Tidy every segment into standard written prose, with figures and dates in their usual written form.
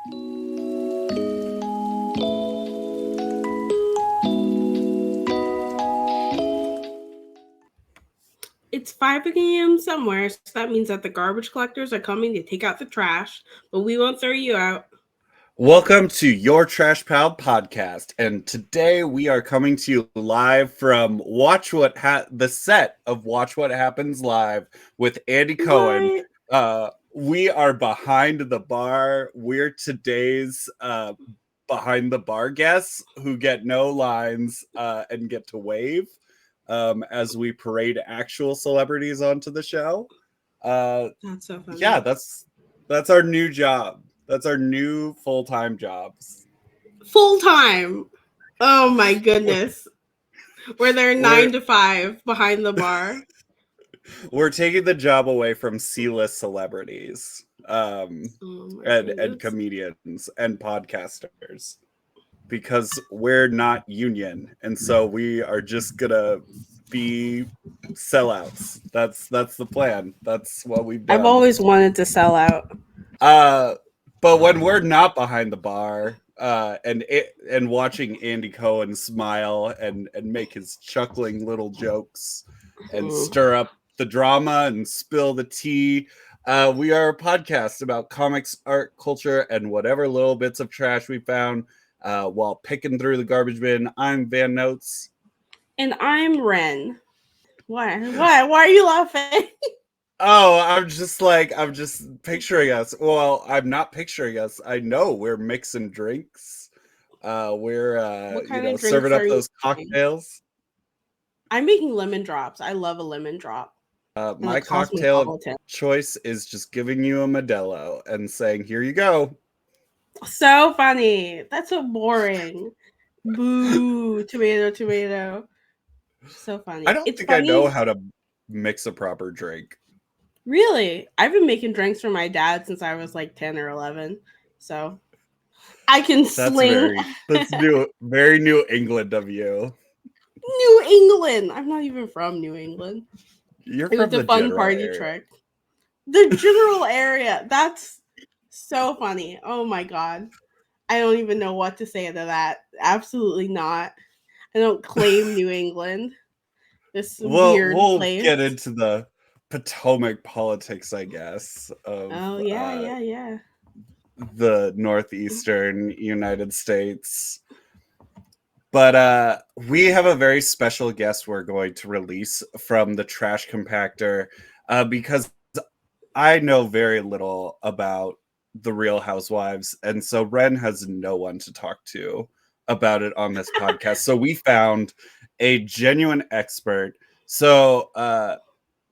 It's 5 a.m. somewhere, so that means that the garbage collectors are coming to take out the trash, but we won't throw you out. Welcome to Your Trash Pal podcast, and today we are coming to you live from the set of Watch What Happens Live with Andy Cohen. We are behind the bar. We're today's behind the bar guests who get no lines and get to wave as we parade actual celebrities onto the show. That's so funny. Yeah, that's our new job. That's our new full-time jobs. Full-time. Oh my goodness. We're there 9 to 5 behind the bar. We're taking the job away from C-list celebrities and comedians and podcasters because we're not union. And so we are just gonna be sellouts. That's the plan. That's what we've done. I've always wanted to sell out. But when we're not behind the bar and watching Andy Cohen smile and make his chuckling little jokes and stir up the drama and spill the tea, we are a podcast about comics, art, culture, and whatever little bits of trash we found while picking through the garbage bin. I'm Van Notes. And I'm Wren. Why are you laughing? Oh, I'm just picturing us. Well, I'm not picturing us. I know we're mixing drinks. We're serving up those cocktails. I'm making lemon drops. I love a lemon drop. My cocktail of choice is just giving you a Modelo and saying, "Here you go." So funny. That's so boring. Boo, tomato. So funny. I don't think I know how to mix a proper drink. Really? I've been making drinks for my dad since I was like 10 or 11. So I can sling. That's very New England of you. New England. I'm not even from New England. It was a fun party trick. The general area. That's so funny. Oh my God. I don't even know what to say to that. Absolutely not. I don't claim New England. This weird place. We'll get into the Potomac politics, I guess. Yeah. The northeastern United States. But we have a very special guest we're going to release from the trash compactor because I know very little about the Real Housewives, and so Wren has no one to talk to about it on this podcast. So we found a genuine expert. So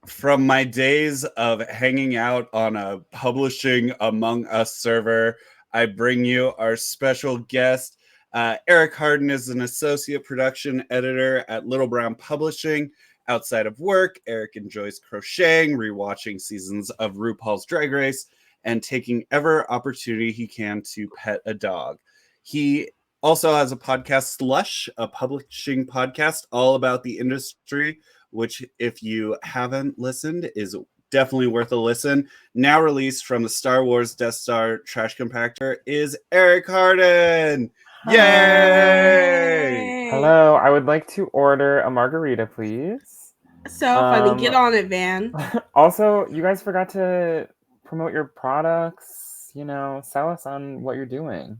from my days of hanging out on a Publishing Among Us server, I bring you our special guest. Arik Hardin is an associate production editor at Little Brown Publishing. Outside of work, Arik enjoys crocheting, rewatching seasons of RuPaul's Drag Race, and taking every opportunity he can to pet a dog. He also has a podcast, Slush, a publishing podcast all about the industry, which, if you haven't listened, is definitely worth a listen. Now released from the Star Wars Death Star trash compactor is Arik Hardin. Yay! Hello, I would like to order a margarita, please. So funny. Get on it, Van. Also, you guys forgot to promote your products. Sell us on what you're doing.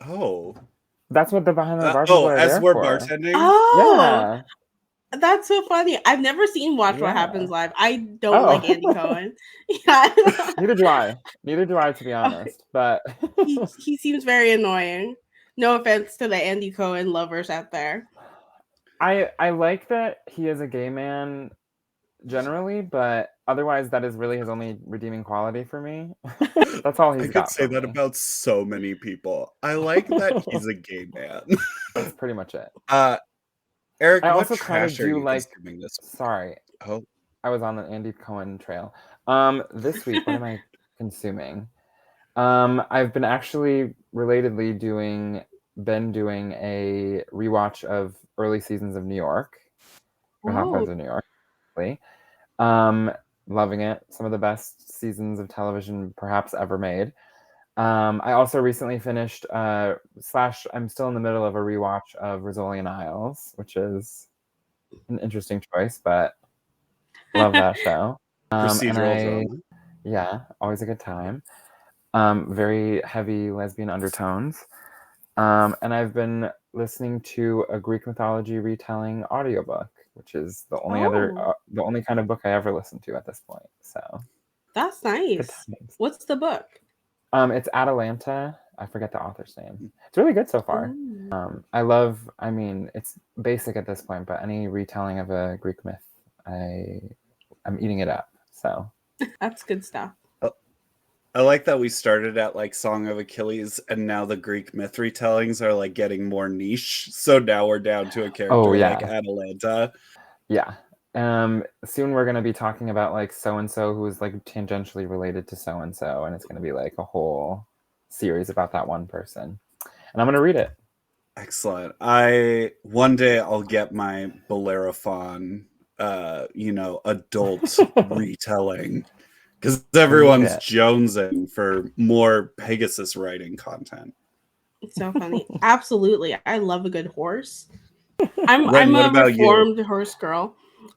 Oh. That's what the behind the bar people are as there we're for. Bartending? Oh. Yeah. That's so funny. I've never seen Watch What Happens Live. I don't like Andy Cohen. Neither do I, to be honest. But he seems very annoying. No offense to the Andy Cohen lovers out there. I like that he is a gay man generally, but otherwise that is really his only redeeming quality for me. That's all he's got. I could say that about so many people. I like that he's a gay man. That's pretty much it. Arik, I what also trash kind of are you do consuming this week? Sorry. Oh. I was on the Andy Cohen trail. This week, what am I consuming? I've been actually relatedly doing a rewatch of early seasons of New York. Housewives of New York. Loving it. Some of the best seasons of television perhaps ever made. I also recently finished slash I'm still in the middle of a rewatch of Rizzoli Isles, which is an interesting choice, but love that show. Procedural drama. Yeah, always a good time. Very heavy lesbian undertones. And I've been listening to a Greek mythology retelling audiobook, which is the only kind of book I ever listened to at this point. So that's nice. What's the book? It's Atalanta. I forget the author's name. It's really good so far. I mean, it's basic at this point, but any retelling of a Greek myth, I'm eating it up. So that's good stuff. I like that we started at like Song of Achilles, and now the Greek myth retellings are like getting more niche. So now we're down to a character like Atalanta. Yeah. Soon we're gonna be talking about like so and so who is like tangentially related to so and so, and it's gonna be like a whole series about that one person. And I'm gonna read it. Excellent. One day I'll get my Bellerophon, adult retelling. Because everyone's jonesing for more Pegasus riding content. It's so funny. Absolutely. I love a good horse. I'm what a about reformed you? horse girl.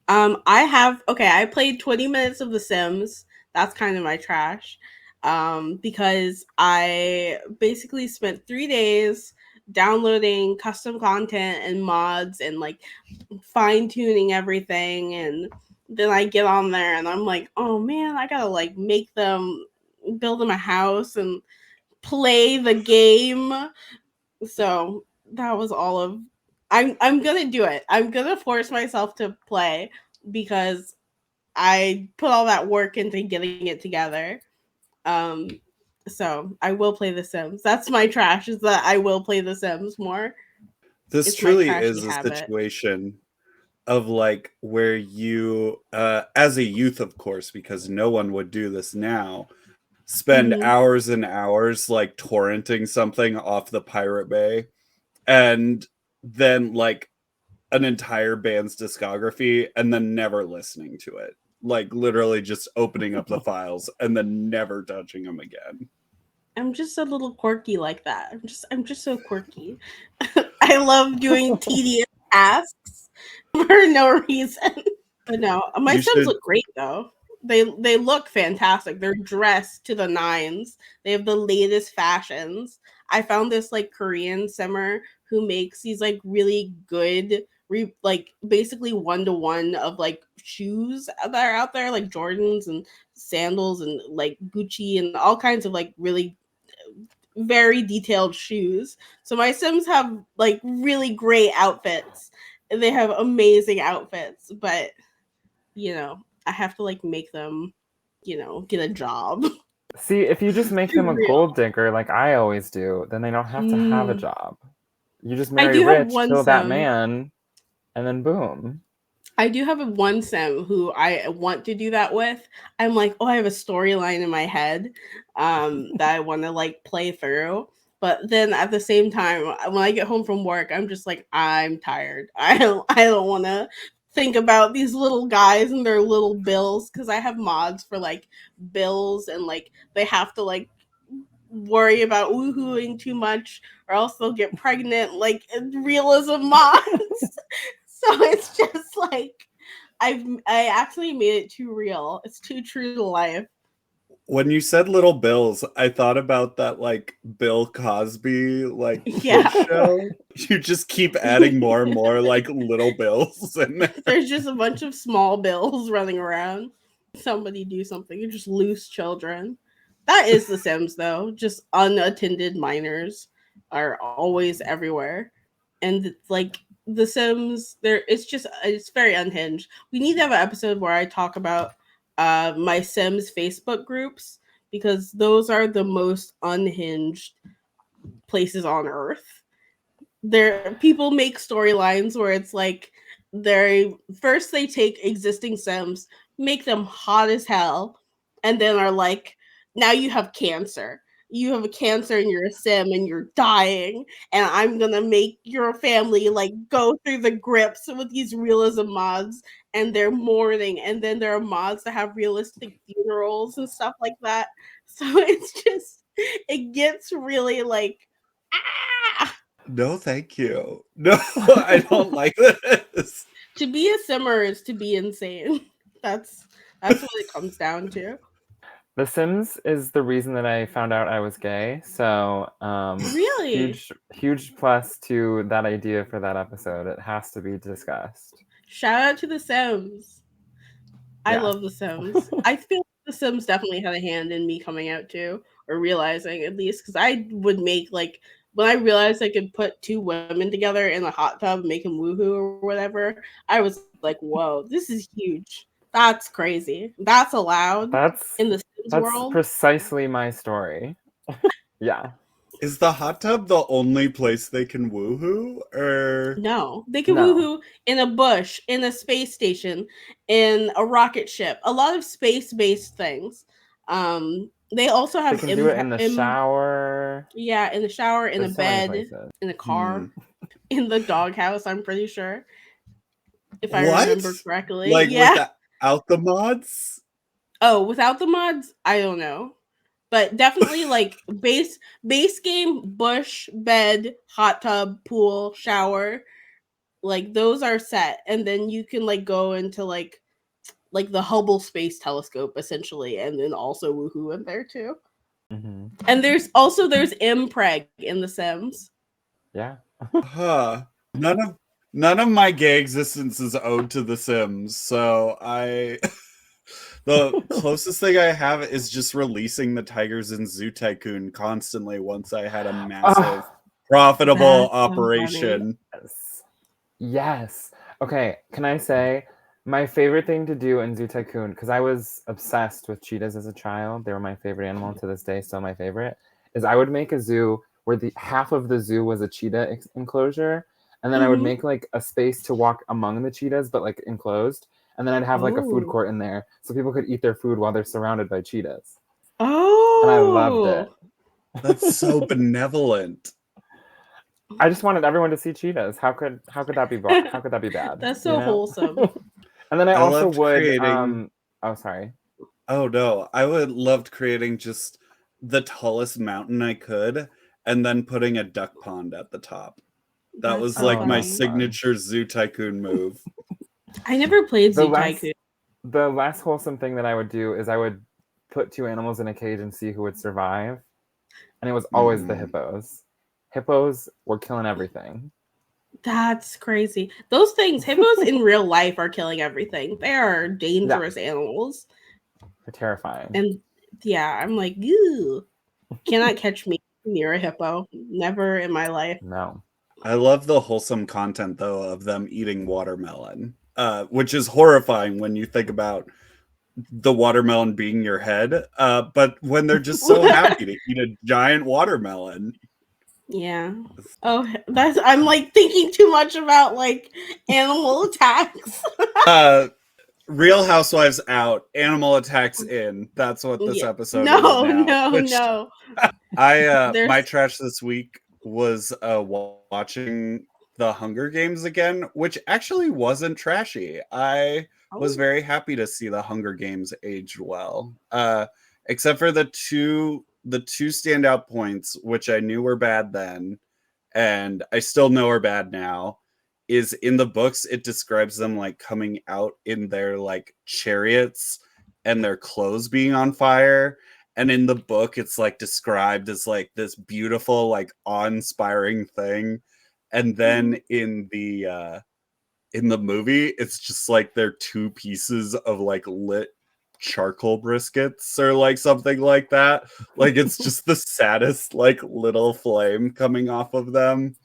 I played 20 minutes of The Sims. That's kind of my trash. Because I basically spent 3 days downloading custom content and mods and like fine tuning everything, and then I get on there and I'm like, oh man, I gotta like build them a house and play the game. So that was all of I'm gonna do it. I'm gonna force myself to play because I put all that work into getting it together. So I will play The Sims. That's my trash, is that I will play The Sims more. This It's truly is a situation of like where you, as a youth, of course, because no one would do this now, spend hours and hours like torrenting something off the Pirate Bay, and then like an entire band's discography and then never listening to it. Like literally just opening up the files and then never touching them again. I'm just a little quirky like that. I'm just so quirky. I love doing tedious tasks for no reason. But no, my Sims look great though. They look fantastic. They're dressed to the nines. They have the latest fashions. I found this like Korean simmer who makes these like really good like basically 1-to-1 of like shoes that are out there, like Jordans and sandals and like Gucci and all kinds of like really very detailed shoes. So my Sims have like really great outfits. They have amazing outfits, but I have to like make them, get a job. See, if you just make them a gold digger like I always do, then they don't have to have a job. You just marry rich, kill that man, and then boom. I do have one Sim who I want to do that with. I'm like, oh, I have a storyline in my head that I want to like play through. But then at the same time, when I get home from work, I'm just like, I'm tired. I don't want to think about these little guys and their little bills, because I have mods for like bills, and like they have to like worry about woohooing too much or else they'll get pregnant, like realism mods. So it's just like I actually made it too real. It's too true to life. When you said little bills, I thought about that like Bill Cosby like show. You just keep adding more and more like little bills in there. There's just a bunch of small bills running around. Somebody do something. You're just loose children. That is The Sims though. Just unattended minors are always everywhere. And it's like The Sims, it's very unhinged. We need to have an episode where I talk about my Sims Facebook groups, because those are the most unhinged places on earth. People make storylines where it's like they take existing Sims, make them hot as hell, and then are like, now you have cancer. You have a cancer and you're a Sim and you're dying, and I'm gonna make your family like go through the grips with these realism mods, and they're mourning, and then there are mods that have realistic funerals and stuff like that. So it's just It gets really like ah. No, thank you. No, I don't like this. To be a simmer is to be insane. That's what it comes down to. The Sims is the reason that I found out I was gay. So Really? huge plus to that idea for that episode. It has to be discussed. Shout out to the Sims. I Yeah. love the Sims. I feel like the Sims definitely had a hand in me coming out too, or realizing at least, because I would make like when I realized I could put two women together in a hot tub, and make them woohoo or whatever. I was like, "Whoa, this is huge. That's crazy. That's allowed That's in the Sims that's world." precisely my story. Yeah. Is the hot tub the only place they can woohoo? Or No, they can No. woohoo in a bush, in a space station, in a rocket ship. A lot of space-based things. They also They have can do it in the shower. yeah, in the shower, in a There's so many bed, places. in a car, in the doghouse. I'm pretty sure, if I what? remember correctly. Like Yeah. without the mods? Oh, without the mods, I don't know, but definitely like base game, bush, bed, hot tub, pool, shower. Like those are set, and then you can like go into like the Hubble Space Telescope essentially, and then also woohoo in there too. Mm-hmm. And there's impreg in The Sims. Yeah. Huh. None of my gay existence is owed to The Sims, so I the closest thing I have is just releasing the tigers in Zoo Tycoon constantly once I had a massive profitable That's so operation. Yes. Yes. Okay, can I say my favorite thing to do in Zoo Tycoon, because I was obsessed with cheetahs as a child, they were my favorite animal, to this day still my favorite, is I would make a zoo where the half of the zoo was a cheetah enclosure, and then I would make like a space to walk among the cheetahs, but like enclosed, and then I'd have like a food court in there so people could eat their food while they're surrounded by cheetahs. Oh. And I loved it. That's so benevolent. I just wanted everyone to see cheetahs. How could that be how could that be bad? That's so wholesome. And then I also loved would creating oh sorry. Oh no, I would loved creating just the tallest mountain I could and then putting a duck pond at the top. That That's was so like my funny. signature Zoo Tycoon move. I never played Zoo Tycoon. The last wholesome thing that I would do is I would put two animals in a cage and see who would survive. And it was always the hippos. Hippos were killing everything. That's crazy. Those things, hippos in real life are killing everything. They are dangerous animals. They're terrifying. And yeah, I'm like, ew. Cannot catch me near a hippo. Never in my life. No. I love the wholesome content though of them eating watermelon, which is horrifying when you think about the watermelon being your head. But when they're just so happy to eat a giant watermelon. Yeah. Oh, I'm like thinking too much about like animal attacks. Real Housewives out, animal attacks in. That's what this episode is now. No. My trash this week was watching the Hunger Games again, which actually wasn't trashy. I was very happy to see the Hunger Games aged well. Except for the two standout points, which I knew were bad then, and I still know are bad now, is in the books, it describes them like coming out in their like chariots and their clothes being on fire. And in the book, it's like described as like this beautiful, like awe-inspiring thing. And then in the movie, it's just like they're two pieces of like lit charcoal briskets or like something like that. Like it's just the saddest like little flame coming off of them.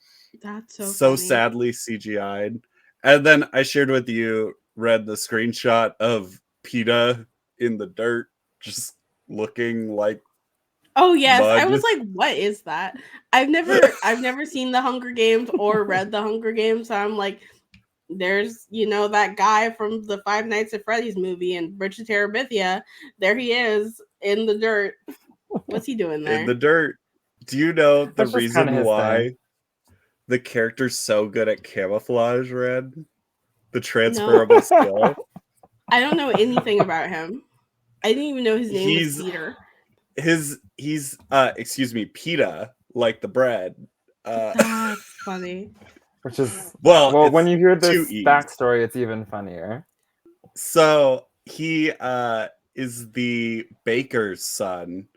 That's so sadly CGI'd. And then I shared with you, read the screenshot of PETA in the dirt, just looking like oh yes, mud. I was like, what is that? I've never seen the Hunger Games or read the Hunger Games, so I'm like, there's that guy from the Five Nights at Freddy's movie and Bridge to Terabithia. There he is in the dirt. What's he doing there? In the dirt. Do you know the That's reason why the character's so good at camouflage, Red? The transferable skill? I don't know anything about him. I didn't even know his name was Peter. he's excuse me, pita, like the bread. That's funny. Which is Well, well, when it's you hear two this E's. backstory, it's even funnier. So he is the baker's son,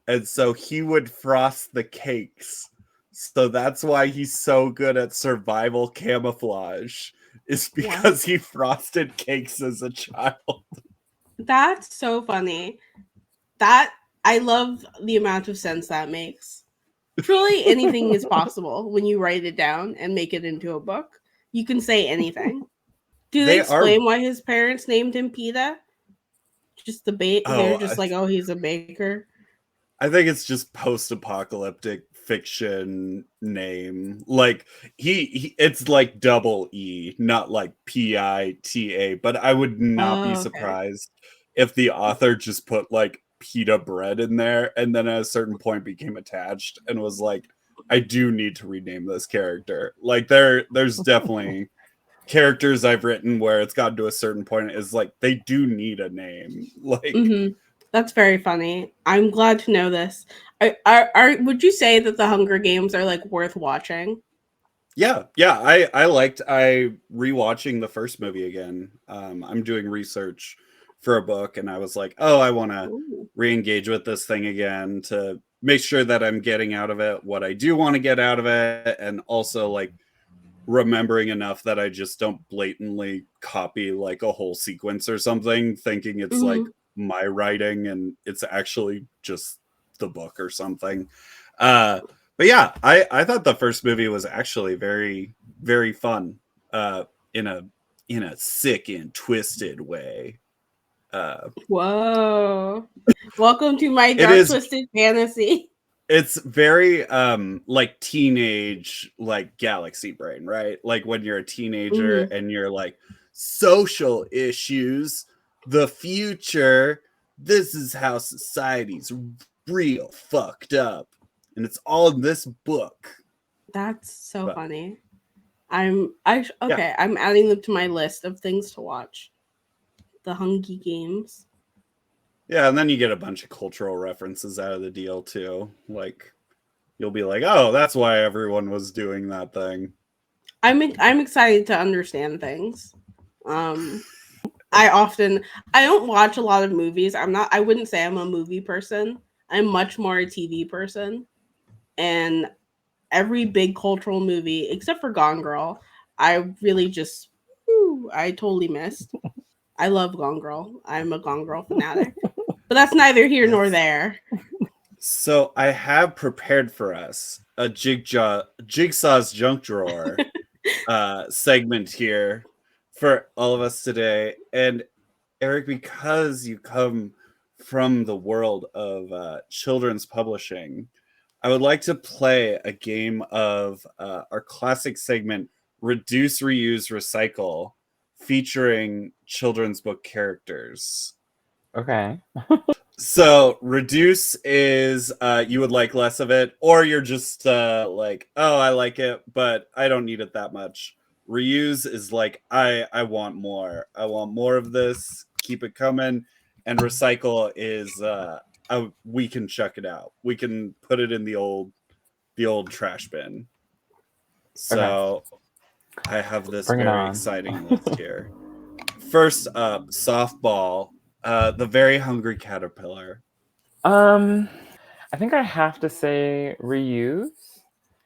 and so he would frost the cakes. So that's why he's so good at survival camouflage, is because he frosted cakes as a child. That's so funny. That I love the amount of sense that makes. Truly, anything is possible when you write it down and make it into a book. You can say anything. Do they They are. explain why his parents named him Pita? Just the bait. They're Oh, just like, oh, he's a baker. I think it's just post-apocalyptic fiction name. Like he it's like double E, not like PITA. But I would not be Oh, okay. surprised if the author just put like pita bread in there, and then at a certain point became attached and was like, I do need to rename this character. Like there's definitely characters I've written where it's gotten to a certain point is like they do need a name. Like Mm-hmm. That's very funny. I'm glad to know this. Would you say that the Hunger Games are like worth watching? yeah, I rewatching the first movie again. I'm doing research for a book, and I was like, oh, I want to Ooh. re-engage with this thing again to make sure that I'm getting out of it what I do want to get out of it, and also like remembering enough that I just don't blatantly copy like a whole sequence or something, thinking it's like Mm-hmm. my writing and it's actually just the book or something. But yeah, I thought the first movie was actually very, very fun, uh, in a sick and twisted way. Whoa. Welcome to my It dark is twisted fantasy. it's very like teenage like galaxy brain, right? Like when you're a teenager Mm-hmm. and you're like social issues, the future, this is how society's real fucked up, and it's all in this book. That's so But funny. yeah, Okay, I'm adding them to my list of things to watch. The Hunger Games. yeah, and then you get a bunch of cultural references out of the deal too. Like you'll be like, oh, that's why everyone was doing that thing. I'm excited to understand things. Um I often I don't watch a lot of movies. I wouldn't say I'm a movie person. I'm much more a TV person. And every big cultural movie except for Gone Girl, I really just I totally missed. I love Gone Girl. I'm a Gone Girl fanatic. But that's neither here nor That's there. So I have prepared for us a jigsaw's junk drawer segment here for all of us today. And Eric, because you come from the world of children's publishing, I would like to play a game of our classic segment, Reduce, Reuse, Recycle, featuring children's book characters. Okay. So reduce is you would like less of it, or you're just like, oh, I like it, but I don't need it that much. Reuse is like, I want more. I want more of this. Keep it coming. And recycle is we can chuck it out. We can put it in the old trash bin. Okay. So I have this Bring it very on. exciting list here. First up, softball, the very hungry caterpillar. Um, I think I have to say reuse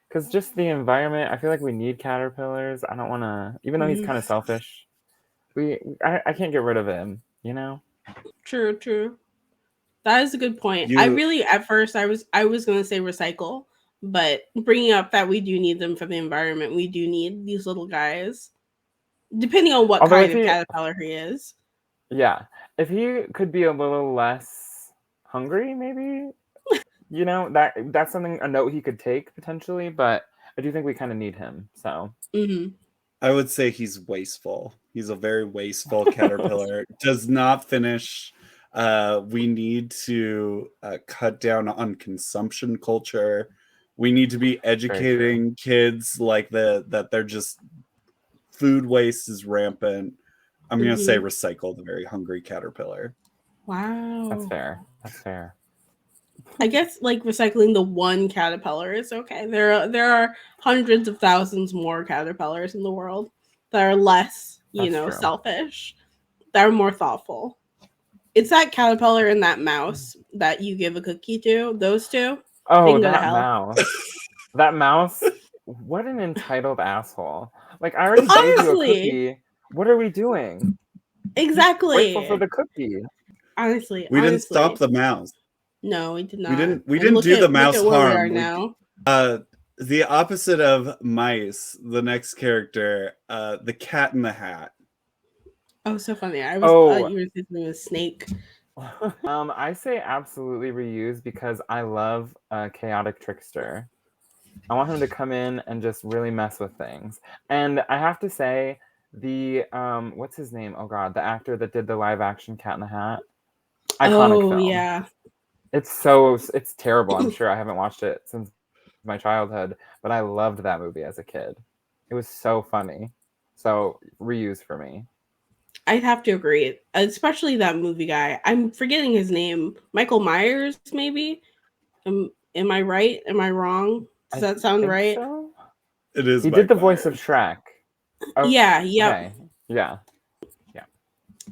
because just the environment. I feel like we need caterpillars. I don't want to, even though he's Mhm. kind of selfish. I can't get rid of him. You know. True, true. That is a good point. I You really at first I was going to say recycle, but bringing up that we do need them for the environment. We do need these little guys depending on what Although kind if of he, caterpillar he is. yeah, if he could be a little less hungry, maybe. You know that's something a note he could take potentially, but I do think we kind of need him. So. Mhm. I would say he's wasteful. He's a very wasteful caterpillar. Does not finish. We need to cut down on consumption culture. We need to be Very true. educating kids like that they're just food waste is rampant. I'm gonna say Mhm. recycle the very hungry caterpillar. That's Wow. fair. That's fair. I guess like recycling the one caterpillar is okay. There are hundreds of thousands more caterpillars in the world that are less, That's true. selfish, that are more thoughtful. It's that caterpillar and that mouse that you give a cookie to. Those two, they Oh, can go to that hell. mouse. That mouse. What an entitled asshole. Like, I already gave you a Honestly, cookie. What are we doing? exactly. Grateful for the cookie. Honestly, We didn't stop the mouse. No, we did not. We And didn't do the mouse look at where we are harm. now. The opposite of mice, the next character, the Cat in the Hat. Oh, so funny. I thought you were thinking of a snake. I say absolutely reuse because I love a chaotic trickster. I want him to come in and just really mess with things. And I have to say, the what's his name? Oh God, the actor that did the live action Cat in the Hat. Iconic film. Yeah. It's terrible. I'm sure I haven't watched it since my childhood, but I loved that movie as a kid. It was so funny. So reuse for me. I'd have to agree, especially that movie guy. I'm forgetting his name. Michael Myers, maybe. Am I right? Am I wrong? Does that sound right? So? It is. He did the voice of Shrek. Oh, yeah. Okay. Yeah.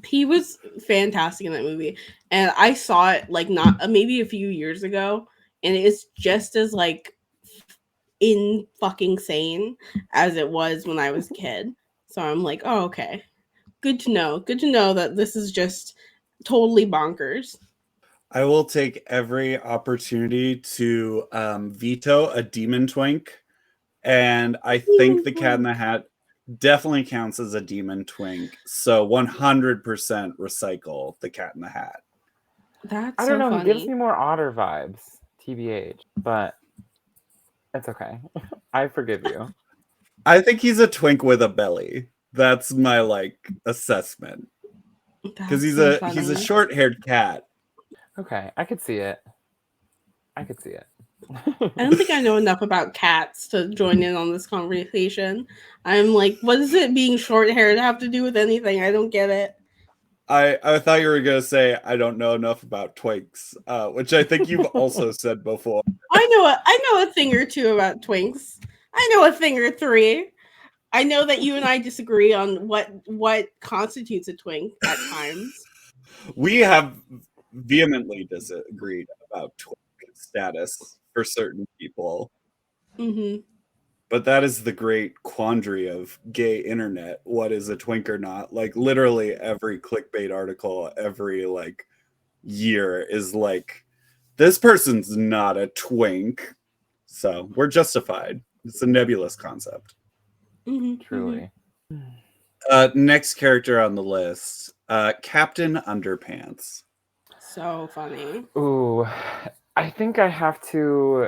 He was fantastic in that movie, and I saw it like not maybe a few years ago, and it's just as like in fucking sane as it was when I was a kid. So I'm like, oh, okay. Good to know. Good to know that this is just totally bonkers. I will take every opportunity to veto a demon twink. And I think the Cat in the Hat definitely counts as a demon twink. So 100% recycle the Cat in the Hat. That's I don't know. funny. He gives me more Otter vibes, TBH, but it's okay. I forgive you. I think he's a twink with a belly. That's my assessment. Because he's a short-haired cat. Okay, I could see it. I don't think I know enough about cats to join in on this conversation. I'm like, what does it being short-haired have to do with anything? I don't get it. I thought you were gonna say I don't know enough about twinks, which I think you've also said before. I know a thing or two about twinks. I know a thing or three. I know that you and I disagree on what constitutes a twink at times. We have vehemently disagreed about twink status for certain people. Mm-hmm. But that is the great quandary of gay internet. What is a twink or not? Like literally every clickbait article, every year is like, this person's not a twink. So we're justified. It's a nebulous concept. Mm-hmm. Truly. Next character on the list, Captain Underpants. So funny. Ooh, I think I have to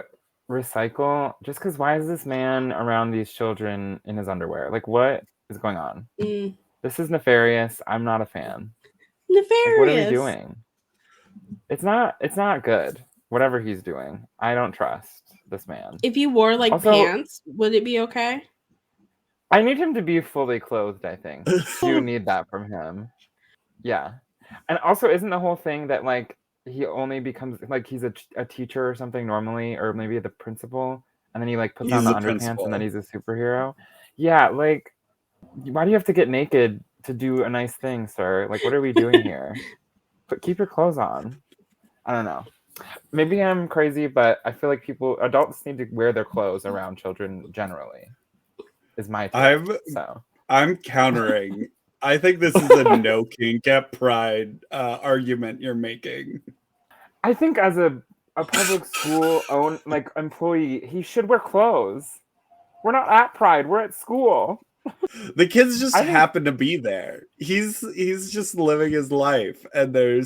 recycle just because why is this man around these children in his underwear? Like, what is going on? This is nefarious. I'm not a fan. Nefarious. Like, what are we doing? It's not good. Whatever he's doing, I don't trust this man. If you wore pants, would it be okay? I need him to be fully clothed, I think. You need that from him. Yeah. And also, isn't the whole thing that he only becomes he's a teacher or something normally, or maybe the principal, and then he puts on the underpants principal. And then he's a superhero? Yeah, why do you have to get naked to do a nice thing, sir? What are we doing here? But keep your clothes on. I don't know. Maybe I'm crazy, but I feel like adults need to wear their clothes around children generally. Is my take. I'm countering. I think this is a no kink at Pride argument you're making. I think as a public school employee, he should wear clothes. We're not at Pride. We're at school. The kids just happen to be there. He's just living his life, and I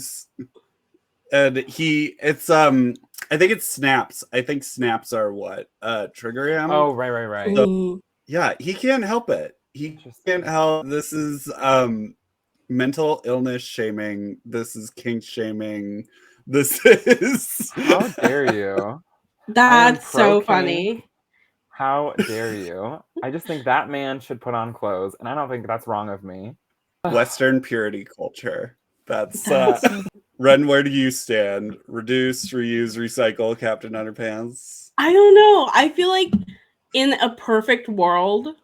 think it's snaps. I think snaps are what trigger him. Oh, right. So, yeah, he can't help it. He can't help. This is mental illness shaming. This is kink shaming. This is how dare you? That's so funny. How dare you? I just think that man should put on clothes, and I don't think that's wrong of me. Western purity culture. That's That's Wren, where do you stand? Reduce, reuse, recycle, Captain Underpants? I don't know. I feel like in a perfect world,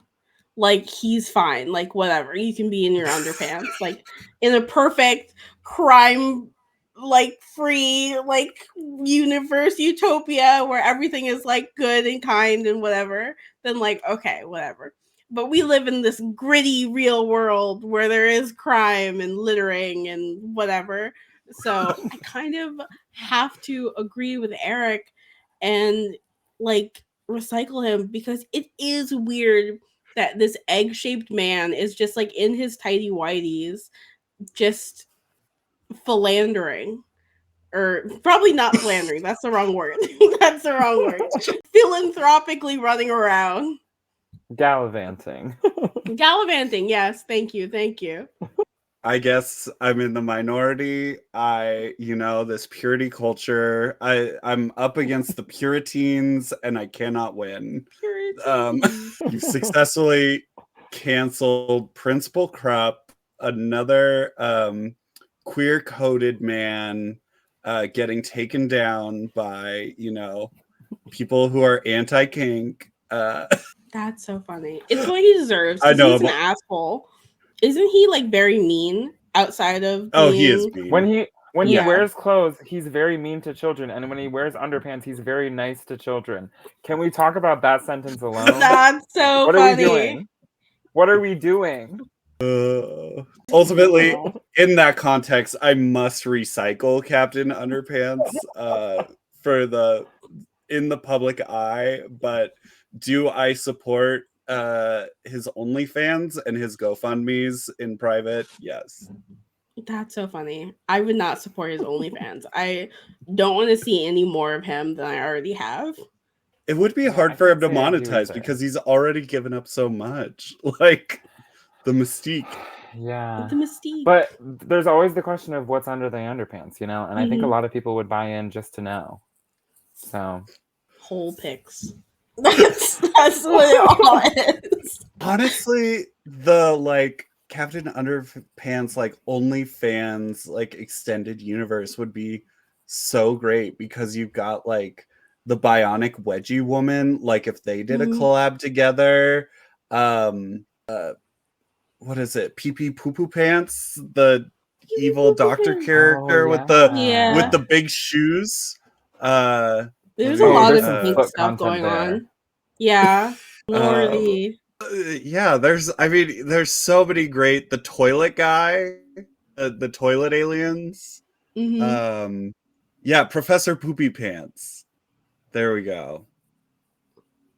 like he's fine. Like whatever. You can be in your underpants. Like in a perfect crime like free like universe utopia where everything is like good and kind and whatever, then like okay, whatever. But we live in this gritty real world where there is crime and littering and whatever. So I kind of have to agree with Eric and like recycle him because it is weird that this egg-shaped man is just like in his tidy whities just philandering, or probably not philandering, that's the wrong word. That's the wrong word. Philanthropically running around. Gallivanting. Gallivanting, yes, thank you. I guess I'm in the minority. This purity culture. I'm up against the Puritans and I cannot win. You've successfully canceled Principal Krupp, another queer-coded man getting taken down by, people who are anti-kink. That's so funny. It's what he deserves. I know, He's an asshole. Isn't he like very mean outside of being... he is mean. When he wears clothes, he's very mean to children, and when he wears underpants, he's very nice to children. Can we talk about that sentence alone? That's so what funny. Are we doing? What are we doing? Ultimately, in that context, I must recycle Captain Underpants in the public eye, but do I support his OnlyFans and his GoFundMe's in private? Yes. That's so funny. I would not support his OnlyFans. I don't want to see any more of him than I already have. It would be hard for him to monetize because he's already given up so much. Like the mystique. Yeah. The mystique. But there's always the question of what's under the underpants, And I think a lot of people would buy in just to know. So whole pics. That's what it all is. Honestly, the Captain Underpants OnlyFans extended universe would be so great because you've got the bionic wedgie woman, if they did a collab together. What is it? Pee Pee Poo Poo Pants, the evil doctor character with the big shoes. There's a lot of pink stuff going on. Yeah. Lordy. There's so many great. The toilet guy, the toilet aliens. Professor Poopy Pants. There we go.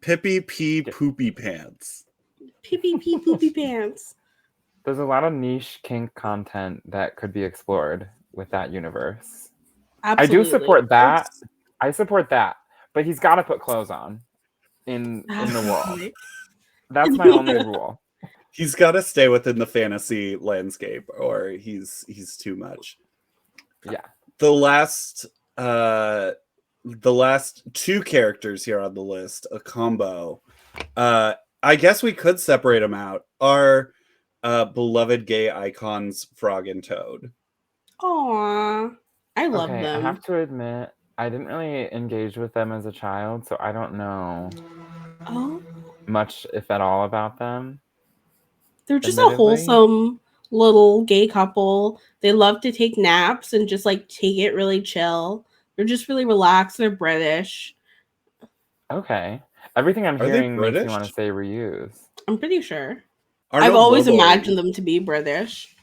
Pippi P Poopy Pants. Pippi P Poopy Pants. There's a lot of niche kink content that could be explored with that universe. Absolutely. I do support that. I support that, but he's got to put clothes on in the world. That's my only rule. He's got to stay within the fantasy landscape, or he's too much. Yeah. The last two characters here on the list, a combo. I guess we could separate them out. Are beloved gay icons Frog and Toad. Aww, I love them. I have to admit, I didn't really engage with them as a child, so I don't know much, if at all, about them. They're just a wholesome little gay couple. They love to take naps and just take it really chill. They're just really relaxed. They're British. Okay. Everything I'm hearing makes me want to say reuse. I'm pretty sure. I've always imagined them to be British.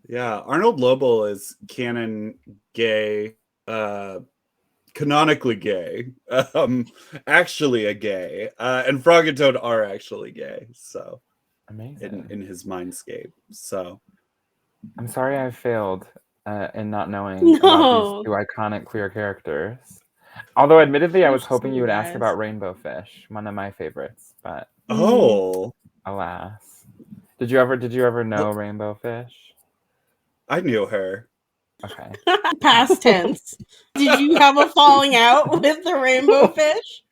Yeah, Arnold Lobel is canon gay, canonically gay, actually a gay, and Frog and Toad are actually gay. So amazing in his mindscape. So I'm sorry I failed in not knowing about these two iconic queer characters. Although, admittedly, I was hoping you would ask about Rainbow Fish, one of my favorites, but alas. Did you ever know Rainbow Fish? I knew her. Okay. Past tense. Did you have a falling out with the Rainbow Fish?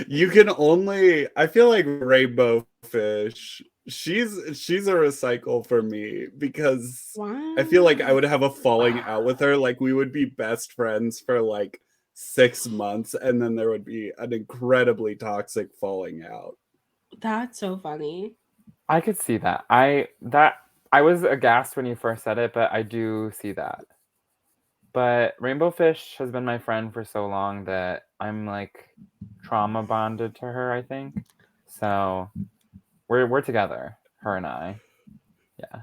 You can only. I feel like Rainbow Fish she's a recycle for me because Wow. I feel like I would have a falling out with her. Like we would be best friends for like 6 months, and then there would be an incredibly toxic falling out. That's so funny. I could see that. I was aghast when you first said it, but I do see that. But Rainbow Fish has been my friend for so long that I'm like trauma bonded to her, I think. So we're together, her and I. Yeah.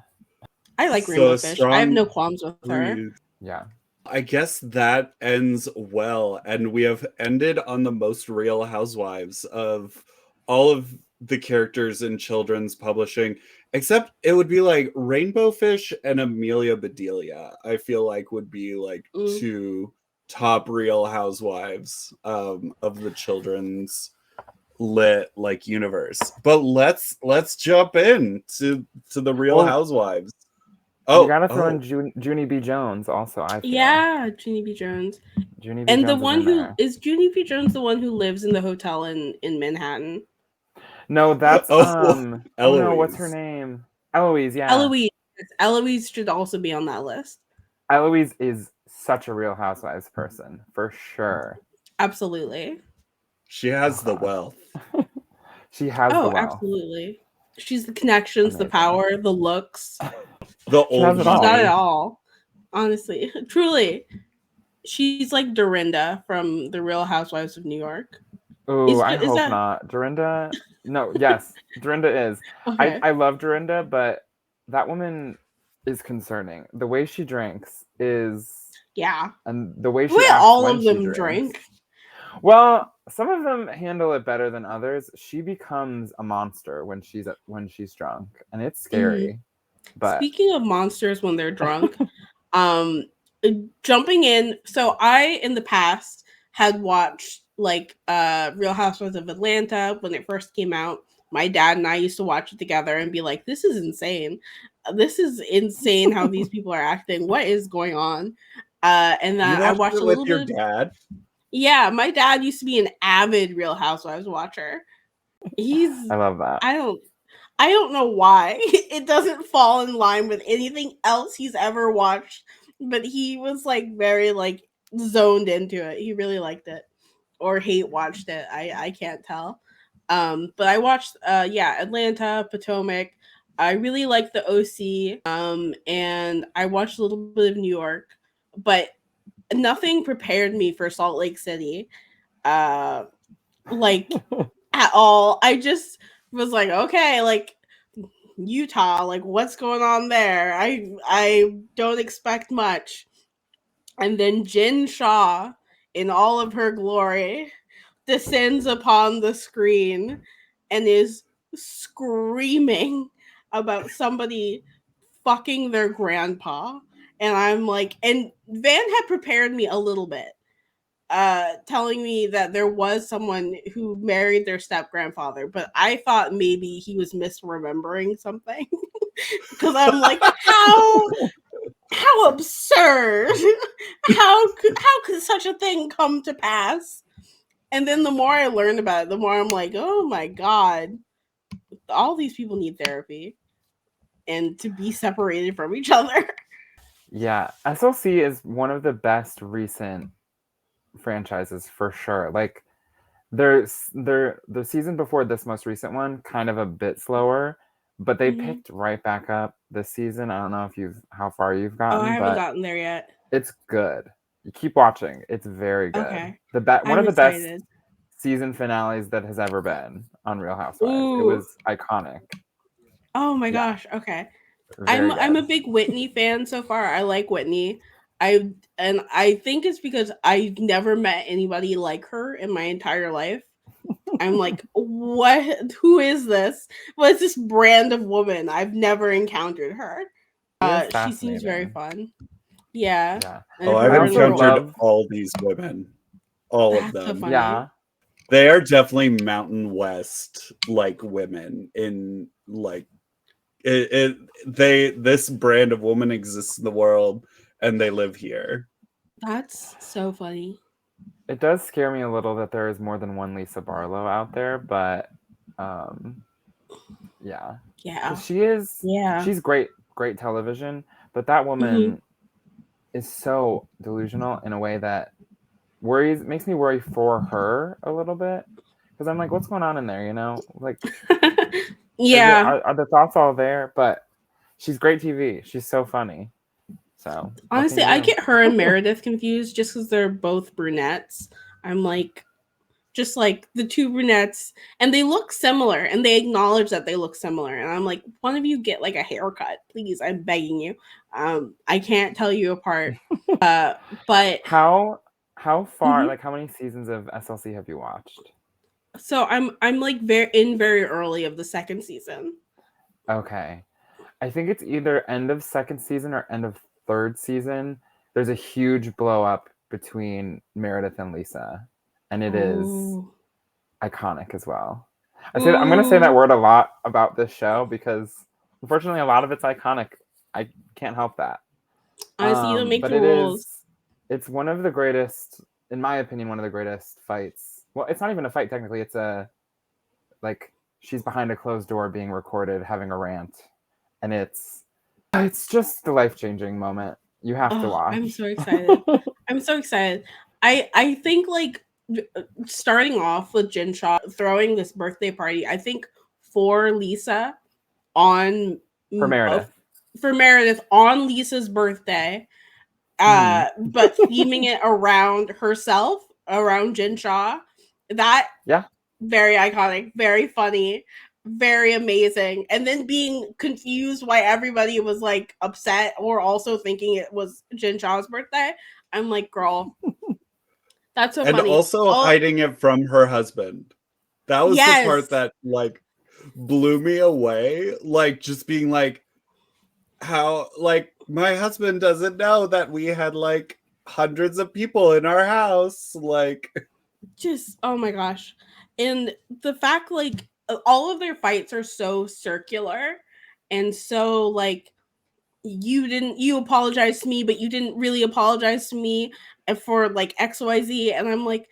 I like So Rainbow a Fish. I have strong no qualms with her. breeze. Yeah. I guess that ends well, and we have ended on the most real housewives of all of the characters in children's publishing, except it would be like Rainbow Fish and Amelia Bedelia. I feel like would be like Mm. two top real housewives of the children's lit like universe. But let's jump in to the real Well, housewives. you gotta throw Oh, in Junie B. Jones also, I feel. Yeah, Junie B. Jones. Junie B. And the Jones is one in who there. is Junie B. Jones, the one who lives in the hotel in Manhattan. No, that's oh, oh no, what's her Eloise. name? Eloise, yeah. Eloise. Eloise should also be on that list. Eloise is such a Real Housewives person, for sure. Absolutely. She has the wealth. She has the Oh, wealth. absolutely. She's the connections, the Amazing. power, the looks. The She has old it She's all. got it money. all. Honestly, truly. She's like Dorinda from The Real Housewives of New York. Ooh, I Is hope that not. Dorinda? No, yes, Dorinda is. okay? I love Dorinda, but that woman is concerning. The way she drinks is, Yeah. and the way The she way acts all when of she them drinks. drink. Well, some of them handle it better than others. She becomes a monster when she's drunk, and it's scary. But Speaking of monsters when they're drunk, um jumping in, so I in the past had watched like Real Housewives of Atlanta when it first came out. My dad and I used to watch it together and be like, this is insane. This is insane how these people are acting. What is going on? And You then I watched watched it a with little your bit. dad? Yeah, my dad used to be an avid Real Housewives watcher. He's I love that. I don't I don't know why. It doesn't fall in line with anything else he's ever watched, but he was like very like zoned into it. He really liked it or hate watched it. I can't tell. But I watched yeah, Atlanta, Potomac. I really liked the OC. And I watched a little bit of New York, but nothing prepared me for Salt Lake City. Like at all. I just was like, okay, like Utah, like what's going on there? I don't expect much. And then Jin Shaw in all of her glory descends upon the screen and is screaming about somebody fucking their grandpa. And I'm like, and Van had prepared me a little bit, telling me that there was someone who married their step grandfather, but I thought maybe he was misremembering something. Because I'm like, how absurd. How could such a thing come to pass? And then the more I learned about it, the more I'm like, oh my god, all these people need therapy and to be separated from each other. Yeah, SLC is one of the best recent franchises for sure. Like the season before this most recent one kind of a bit slower, but they Mhm. picked right back up this season. I don't know if you've how far you've Oh, I gotten, haven't but gotten there yet. it's good. You keep watching. It's very good. Okay. One I'm of the best excited. season finales that has ever been on Real Housewives. It Ooh. was iconic. Oh my Yeah, gosh. Okay. very I'm a good. big Whitney fan so far. I like Whitney. I think it's because I've never met anybody like her in my entire life. I'm like, what? Who is this? What's this brand of woman? I've never encountered her. She is She seems very fascinating. fun. Yeah, Yeah. and Oh, I've I her and the also encountered role. love all these women. All of That's so them. funny. yeah. They are definitely Mountain West like women in like this brand of woman exists in the world and they live here. That's so funny. It does scare me a little that there is more than one Lisa Barlow out there, but um Yeah. Yeah. 'Cause she's great television, but that woman is so delusional in a way that makes me worry for her a little bit. Because I'm like, what's going on in there, you know? Like, Yeah. are the thoughts all there? But she's great TV. She's so funny. So Honestly, I get her and Meredith confused just because they're both brunettes. I'm like, just like the two brunettes, and they look similar, and they acknowledge that they look similar. And I'm like, one of you get like a haircut, please. I'm begging you. I can't tell you apart. But how far? Like, how many seasons of SLC have you watched? So I'm like very early of the second season. Okay. I think it's either end of second season or end of third season. There's a huge blow up between Meredith and Lisa, and it is iconic as well. I'm going to say that word a lot about this show because unfortunately a lot of it's iconic. I can't help that. Honestly, you don't make the rules. It's one of the greatest, in my opinion, one of the greatest fights. Well, it's not even a fight technically. It's she's behind a closed door being recorded having a rant, and it's just the life-changing moment. You have to watch. I'm so excited. I'm so excited. I think like starting off with Jinshaw throwing this birthday party, I think for Lisa on for Meredith on Lisa's birthday, but theming it around herself, around Jinshaw. That very iconic, very funny, very amazing. And then being confused why everybody was like upset or also thinking it was Jinshaw's birthday. I'm like, girl, that's so funny. And also hiding it from her husband. That was the part that like blew me away. Like just being like, how like my husband doesn't know that we had like hundreds of people in our house. Like just oh my gosh. And the fact like all of their fights are so circular and so like you apologized to me, but you didn't really apologize to me for like XYZ. And I'm like,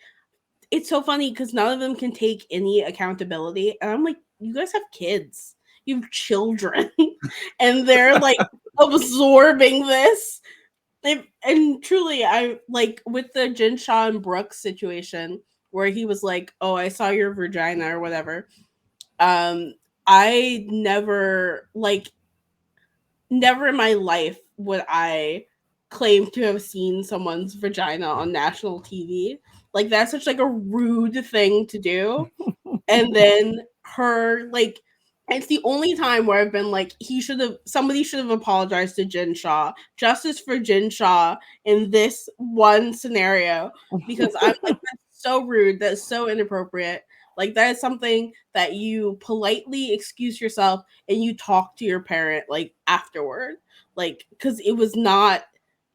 it's so funny because none of them can take any accountability. And I'm like, you guys have kids, you have children, and they're like absorbing this. And truly, I like with the Jinshaw and Brooks situation where he was like, "Oh, I saw your vagina" or whatever. I never in my life would I claim to have seen someone's vagina on national TV. Like that's such like a rude thing to do. And then her like it's the only time where I've been like somebody should have apologized to Jinshaw. Justice for Jinshaw in this one scenario because I'm like that's so rude, that's so inappropriate. Like that is something that you politely excuse yourself and you talk to your parent like afterward. Like cuz it was not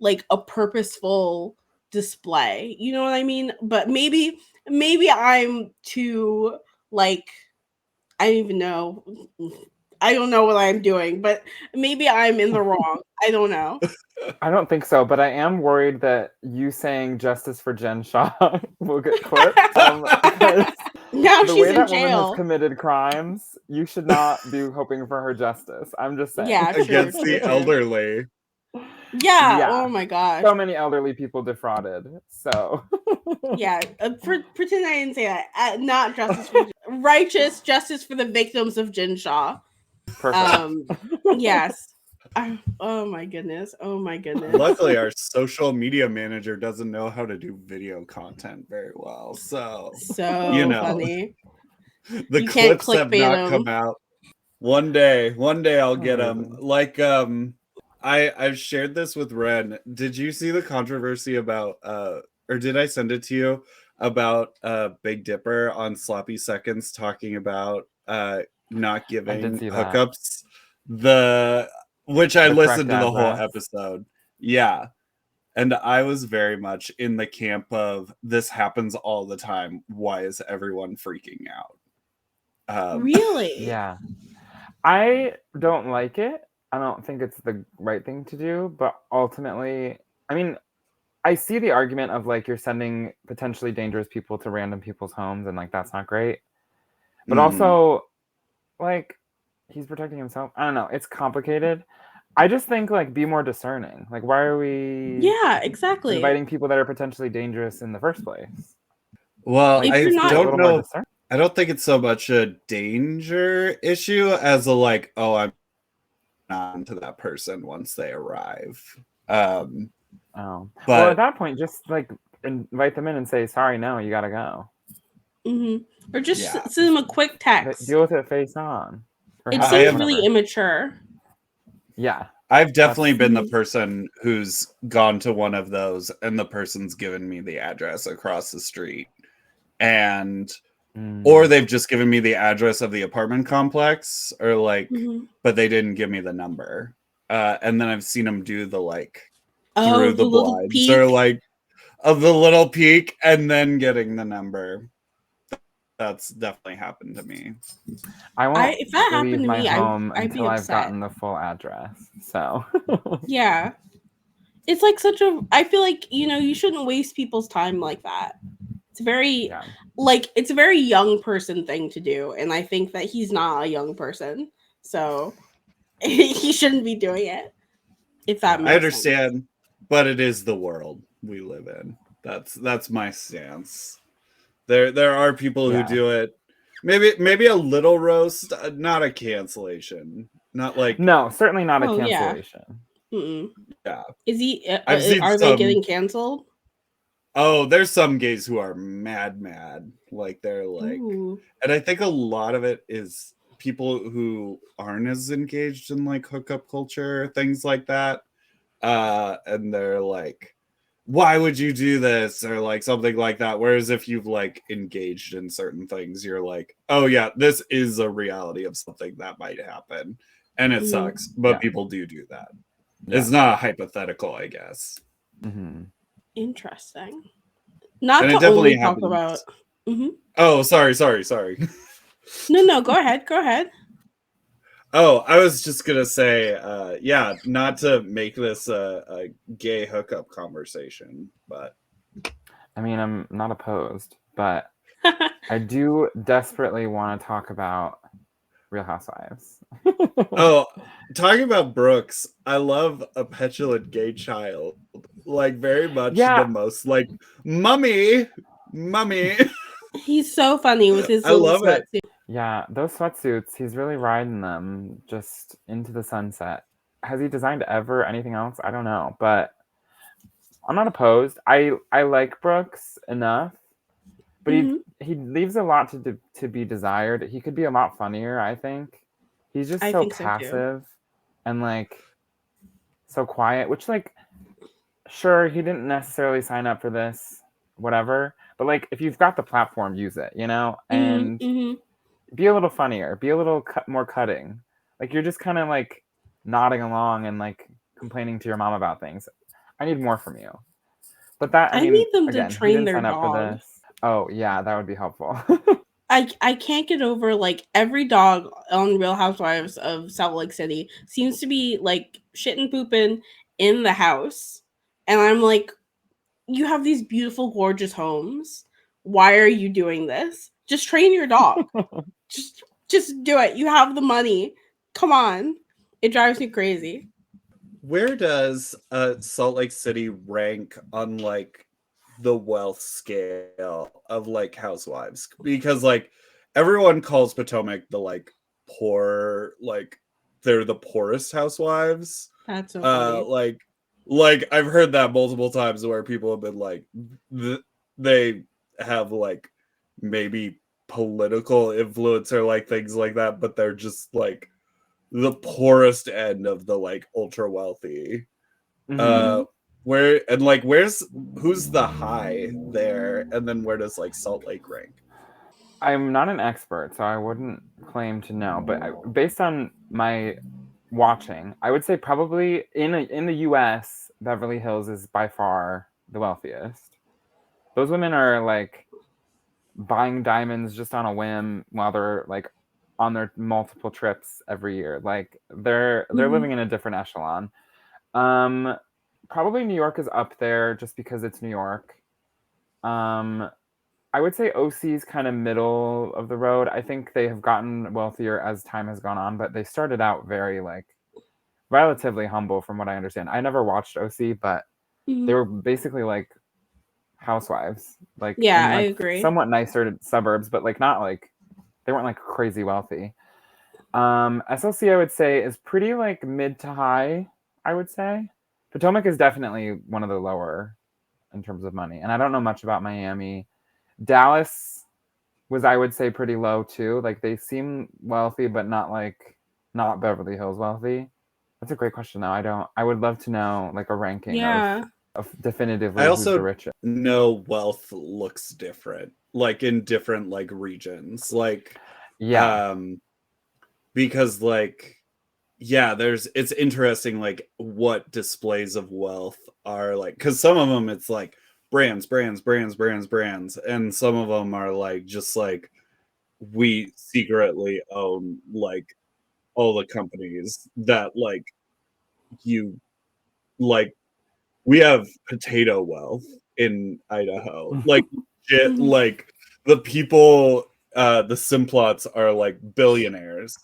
like a purposeful display. You know what I mean? But maybe I'm too like I don't even know. I don't know what I'm doing, but maybe I'm in the wrong. I don't know. I don't think so, but I am worried that you saying justice for Jen Shaw will get clipped. Because now the she's way in that jail. woman has committed crimes, you should not be hoping for her justice. I'm just saying. Yeah, against the elderly. Yeah. Oh my gosh. So many elderly people defrauded. So. Yeah. Pretend I didn't say that. Not justice for righteous justice for the victims of Jinshaw. Perfect. Yes. Oh my goodness. Oh my goodness. Luckily, our social media manager doesn't know how to do video content very well. So you know, funny. The clips have not come out. One day I'll get them. Like, I've shared this with Wren. Did you see the controversy about, or did I send it to you about Big Dipper on Sloppy Seconds talking about not giving hookups? Which I listened to the whole episode. Yeah. And I was very much in the camp of this happens all the time. Why is everyone freaking out? Really? Yeah. I don't like it. I don't think it's the right thing to do. But ultimately, I mean, I see the argument of like you're sending potentially dangerous people to random people's homes and like that's not great. But also, like, he's protecting himself. I don't know. It's complicated. I just think like be more discerning. Like why are we Yeah, exactly. inviting people that are potentially dangerous in the first place? Well, Like If I you're just be not- a don't little more know. discerning. I don't think it's so much a danger issue as a like, oh, I'm on to that person once they arrive. Um, Oh. Well, at but that point, just like invite them in and say, sorry, no, you gotta go. Or just Yeah. send them a quick text. Deal with it face on. Or It how- seems have- really whatever. immature. Yeah. I've definitely That's- been the person who's gone to one of those and the person's given me the address across the street. And or they've just given me the address of the apartment complex or like but they didn't give me the number. And then I've seen them do the like through the little blinds peek. or like of the little peek and then getting the number. That's definitely happened to me. I won't if that happened leave to my me, home I'd be until I've upset. gotten the full address. So Yeah. It's like I feel like, you shouldn't waste people's time like that. It's very yeah. it's a very young person thing to do, and I think that he's not a young person. So he shouldn't be doing it. If that makes I sense. understand, but it is the world we live in. That's my stance. There are people who do it. Maybe a little roast, not a cancellation. Not like No, certainly not a Oh, yeah. cancellation. yeah. Is he I've seen are they some- getting canceled? Oh, there's some gays who are mad. Like they're like Ooh. and I think a lot of it is people who aren't as engaged in like hookup culture, things like that. And they're like, why would you do this? Or like something like that. Whereas if you've like engaged in certain things, you're like, oh yeah, this is a reality of something that might happen. And it sucks. But people do that. Yeah. It's not hypothetical, I guess. Interesting. Not And to it definitely only talk happens. about. Oh, sorry. No, go ahead. Oh, I was just gonna say, yeah, not to make this a gay hookup conversation, but I mean, I'm not opposed, but I do desperately want to talk about Real Housewives. oh, talking about Brooks, I love a petulant gay child, like very much the most like mummy. He's so funny with his I little love it. sweatsuit. Yeah, those sweatsuits, he's really riding them just into the sunset. Has he designed ever anything else? I don't know, but I'm not opposed. I like Brooks enough, but he leaves a lot to be desired. He could be a lot funnier, I think. He's just I so think so, too. passive and like so quiet, which like sure, he didn't necessarily sign up for this, whatever. But like if you've got the platform, use it, and be a little funnier, be a little more cutting. Like you're just kind of like nodding along and like complaining to your mom about things. I need more from you. But that I mean, need them again, to he train didn't their sign up for dog. this. Oh yeah, that would be helpful. I can't get over like every dog on Real Housewives of Salt Lake City seems to be like shit and pooping in the house, and I'm like, you have these beautiful, gorgeous homes. Why are you doing this? Just train your dog. just do it. You have the money. Come on. It drives me crazy. Where does Salt Lake City rank on like the wealth scale of like housewives? Because like everyone calls Potomac the like poor, like they're the poorest housewives. That's so funny. Like I've heard that multiple times where people have been like they have like maybe political influence or like things like that, but they're just like the poorest end of the like ultra wealthy. Where and like who's the high there, and then where does like Salt Lake rank? I'm not an expert, so I wouldn't claim to know. But based on my watching, I would say probably in the U.S., Beverly Hills is by far the wealthiest. Those women are like buying diamonds just on a whim while they're like on their multiple trips every year. Like they're living in a different echelon. Probably New York is up there just because it's New York. I I would say OC is kind of middle of the road. I think they have gotten wealthier as time has gone on, but they started out very like relatively humble from what I understand. I never watched OC, but they were basically like housewives, like Yeah, in I like agree. somewhat nicer suburbs, but like not like they weren't like crazy wealthy. SLC I would say is pretty like mid to high, I would say. Potomac is definitely one of the lower in terms of money. And I don't know much about Miami. Dallas was, I would say, pretty low too. Like they seem wealthy, but not Beverly Hills wealthy. That's a great question though. I would love to know like a ranking of definitively I who's the also richest. know wealth looks different, like in different like regions. Like Yeah. because like it's interesting like what displays of wealth are like, because some of them it's like brands, and some of them are like just like we secretly own like all the companies that like you like we have potato wealth in Idaho. Like shit, like the people the Simplots are like billionaires.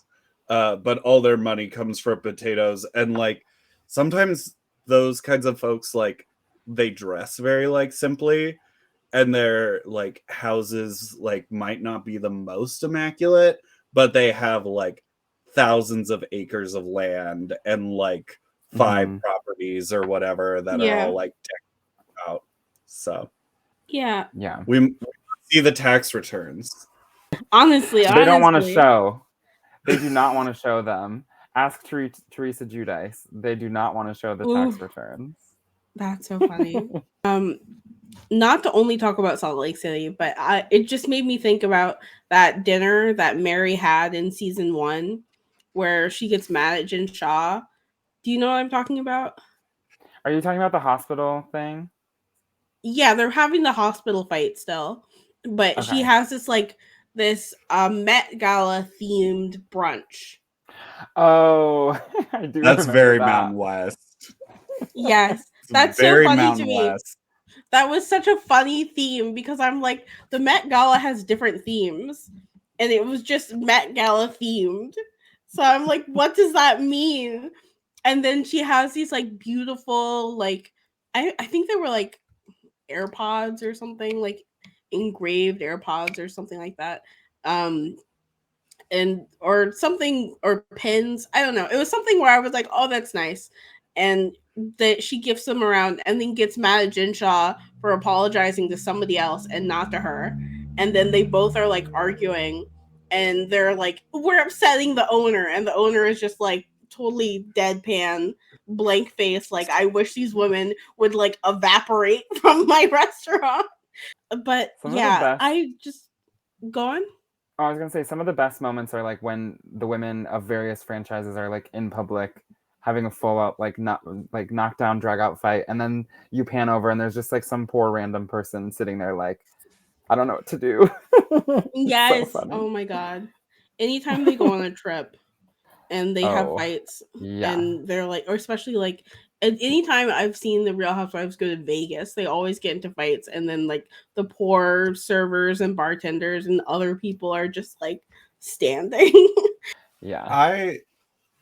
But all their money comes from potatoes, and like sometimes those kinds of folks like they dress very like simply, and their like houses like might not be the most immaculate, but they have like thousands of acres of land and like 5 properties or whatever that are all like decked out. So yeah. we see the tax returns. Honestly, They don't want to show. They do not want to show them. Ask Teresa Giudice. They do not want to show the tax returns. That's so funny. Not to only talk about Salt Lake City, but it just made me think about that dinner that Mary had in season 1 where she gets mad at Jin Shaw. Do you know what I'm talking about? Are you talking about the hospital thing? Yeah, they're having the hospital fight still, but she has this like this Met Gala themed brunch. Oh, I do. That's very that. Mountain West. Yes, that's so very funny Mountain to me. West. That was such a funny theme because I'm like, the Met Gala has different themes, and it was just Met Gala themed. So I'm like, what does that mean? And then she has these like beautiful, like I think they were like AirPods or something, like engraved AirPods or something like that. And or something, or pins. I don't know. It was something where I was like, oh, that's nice. And that she gifts them around and then gets mad at Jinshaw for apologizing to somebody else and not to her. And then they both are like arguing, and they're like, we're upsetting the owner. And the owner is just like totally deadpan, blank face, like, I wish these women would like evaporate from my restaurant. But I just go on. Oh, I was gonna say some of the best moments are like when the women of various franchises are like in public having a full out like knockdown drag out fight, and then you pan over and there's just like some poor random person sitting there like, I don't know what to do. Yes. So funny. Oh my god. Anytime they go on a trip and they have fights, and they're like, or especially like anytime I've seen the Real Housewives go to Vegas, they always get into fights, and then like the poor servers and bartenders and other people are just like standing.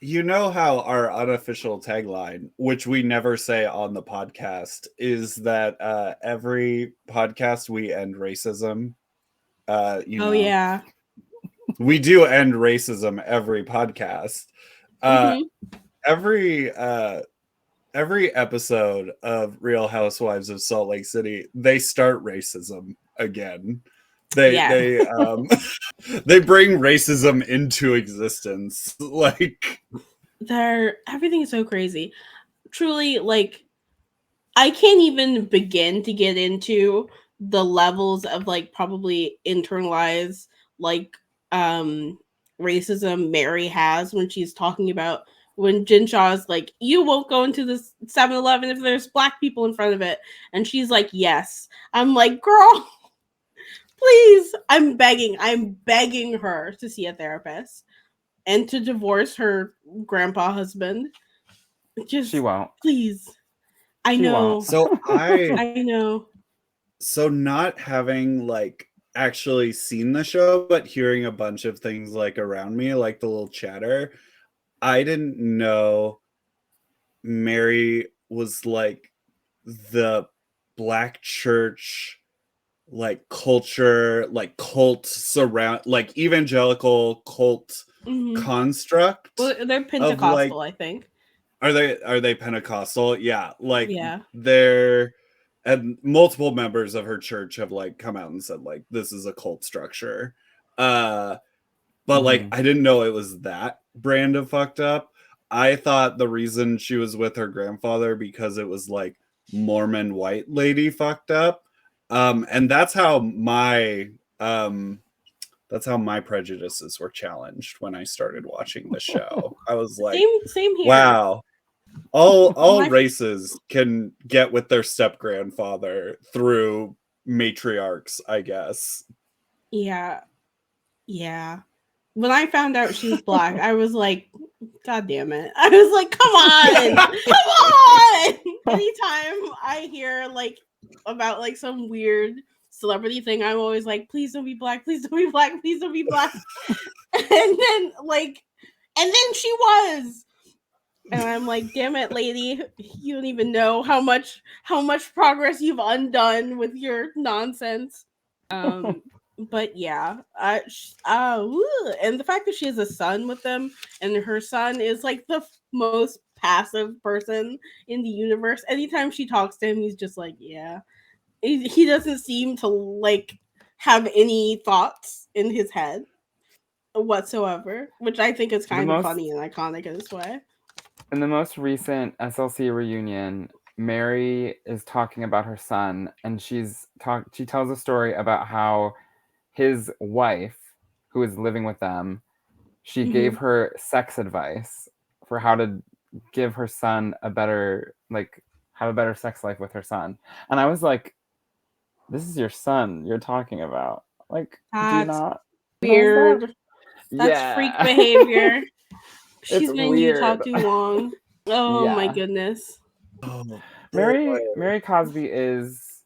You know how our unofficial tagline, which we never say on the podcast, is that every podcast we end racism. Yeah. We do end racism every podcast. Every episode of Real Housewives of Salt Lake City, they start racism again. They they bring racism into existence. Like everything is so crazy. Truly, like, I can't even begin to get into the levels of like probably internalized like racism Mary has when she's talking about when Jinshaw's like, you won't go into this 7-Eleven if there's black people in front of it. And she's like, yes. I'm like, girl, please. I'm begging her to see a therapist and to divorce her grandpa husband. Just, she won't. Please. I know. So I know. So not having like actually seen the show, but hearing a bunch of things like around me, like the little chatter, I didn't know Mary was like the Black church, like culture, like cult surround, like evangelical cult construct. Well, they're Pentecostal, I think. Are they Pentecostal? Yeah, like Yeah. they're, and multiple members of her church have like come out and said like this is a cult structure. But like I didn't know it was that brand of fucked up. I thought the reason she was with her grandfather because it was like Mormon white lady fucked up. And that's how my prejudices were challenged when I started watching the show. I was like, same here. wow. All races can get with their step grandfather through matriarchs, I guess. Yeah. When I found out she was Black, I was like, God damn it. I was like, come on. Come on. Anytime I hear like about like some weird celebrity thing, I'm always like, please don't be Black, please don't be Black, please don't be Black. and then she was. And I'm like, damn it, lady, you don't even know how much progress you've undone with your nonsense. But yeah, and the fact that she has a son with them, and her son is like the most passive person in the universe. Anytime she talks to him, he's just like, yeah. He doesn't seem to like have any thoughts in his head whatsoever, which I think is kind of funny and iconic in this way. In the most recent SLC reunion, Mary is talking about her son, and she tells a story about how his wife, who is living with them, she gave her sex advice for how to give her son a better, like, have a better sex life with her son. And I was like, this is your son you're talking about. Like, do you not? Weird. That's freak behavior. She's been in Utah too long. Oh my goodness. Mary Cosby is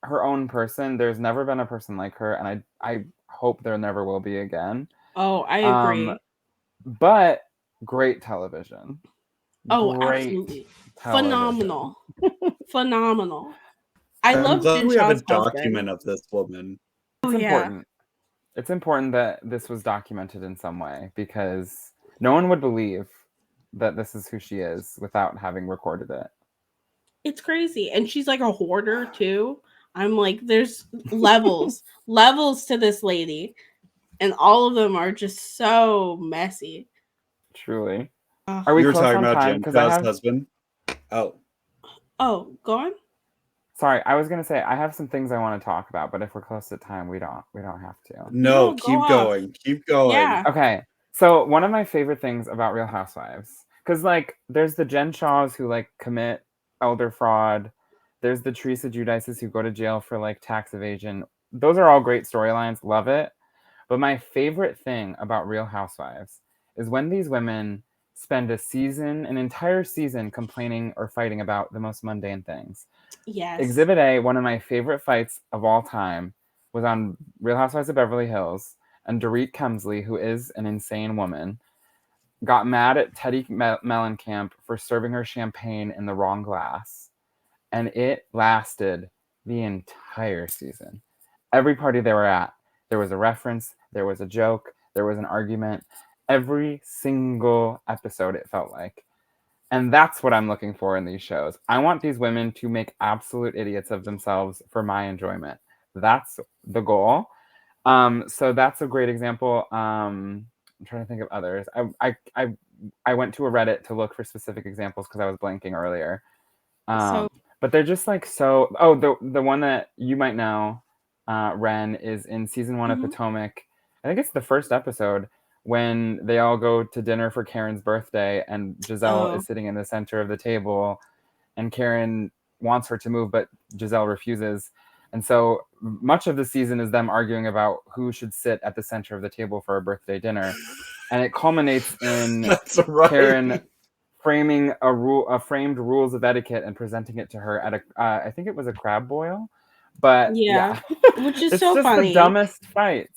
her own person. There's never been a person like her, and I hope there never will be again. Oh, I agree. But great television. Oh, absolutely. Phenomenal. Phenomenal. I love glad we have a document of this woman. It's important. It's important that this was documented in some way, because no one would believe that this is who she is without having recorded it. It's crazy. And she's like a hoarder too. I'm like, there's levels to this lady, and all of them are just so messy. Truly. Are we you were close talking on about time? Jen husband? Oh, go on. Sorry, I was gonna say I have some things I want to talk about, but if we're close to time, we don't have to. No, keep going. Keep going. Yeah. Okay. So one of my favorite things about Real Housewives, because like there's the Jen Shaws who like commit elder fraud. There's the Teresa Giudices who go to jail for like tax evasion. Those are all great storylines. Love it. But my favorite thing about Real Housewives is when these women spend an entire season complaining or fighting about the most mundane things. Yes. Exhibit A, one of my favorite fights of all time, was on Real Housewives of Beverly Hills, and Dorit Kemsley, who is an insane woman, got mad at Teddy Mellencamp for serving her champagne in the wrong glass. And it lasted the entire season. Every party they were at, there was a reference, there was a joke, there was an argument. Every single episode, it felt like. And that's what I'm looking for in these shows. I want these women to make absolute idiots of themselves for my enjoyment. That's the goal. So that's a great example. I'm trying to think of others. I went to a Reddit to look for specific examples because I was blanking earlier. But they're just like so. Oh, the one that you might know, Wren, is in season 1 of Potomac. I think it's the first episode when they all go to dinner for Karen's birthday, and Giselle is sitting in the center of the table, and Karen wants her to move, but Giselle refuses. And so much of the season is them arguing about who should sit at the center of the table for a birthday dinner. And it culminates in Karen framing a framed rules of etiquette and presenting it to her at I think it was a crab boil, But Yeah. yeah, Which is it's so just the funny. dumbest fights.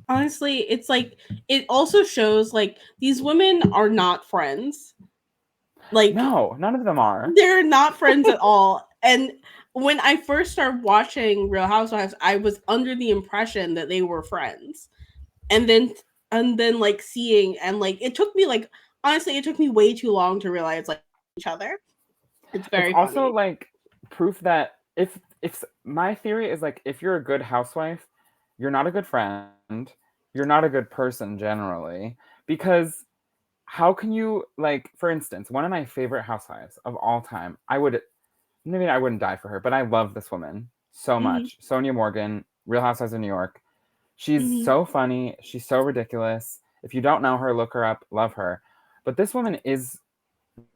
Honestly, it's like it also shows like these women are not friends. Like No, none of them are. they're not friends at all. And when I first started watching Real Housewives, I was under the impression that they were friends. And then like seeing and like it took me like honestly it took me way too long to realize like each other. It's It's very also funny. like proof that if my theory is like if you're a good housewife, you're not a good friend, you're not a good person generally, because how can you, like, for instance, one of my favorite housewives of all time, maybe I wouldn't die for her, but I love this woman so Hmm. much. Sonia Morgan, Real Housewives of New York. She's Hmm. so funny. She's so ridiculous. If you don't know her, look her up. Love her. But this woman is,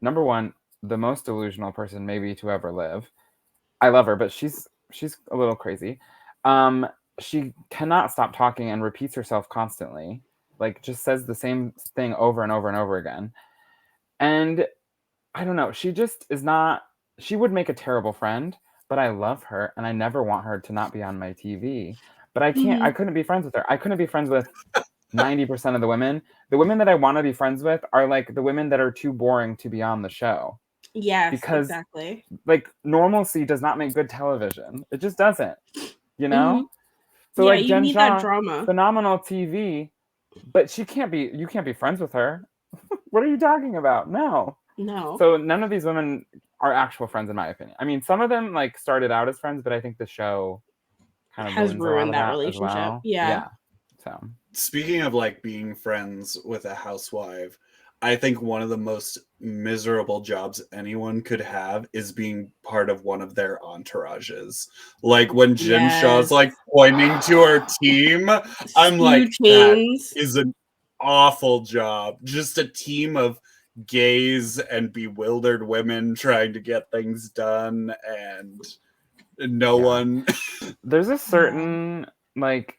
number one, the most delusional person maybe to ever live. I love her, but she's a little crazy. Um, she cannot stop talking and repeats herself constantly. Like just says the same thing over and over and over again. And I don't know, she just is not, she would make a terrible friend, but I love her and I never want her to not be on my TV. But I Hmm. couldn't be friends with her. I couldn't be friends with 90% of the women. The women that I want to be friends with are like the women that are too boring to be on the show. Yes, Because exactly. like normalcy does not make good television. It just doesn't, you Hmm. know? So Yeah, like you Jen need that Shaw, drama. phenomenal TV, but you can't be friends with her. What are you talking about? No. No. So none of these women are actual friends in my opinion. I mean, some of them like started out as friends, but I think the show kind of Has ruins a lot ruined of that that as relationship. well. Yeah. Yeah. So Speaking of like being friends with a housewife, I think one of the most miserable jobs anyone could have is being part of one of their entourages. Like when Jen Shaw's Yes. like pointing to her team, I'm Spew like, that chains. is an awful job. Just a team of gays and bewildered women trying to get things done, and no yeah. one. There's a Yeah. certain like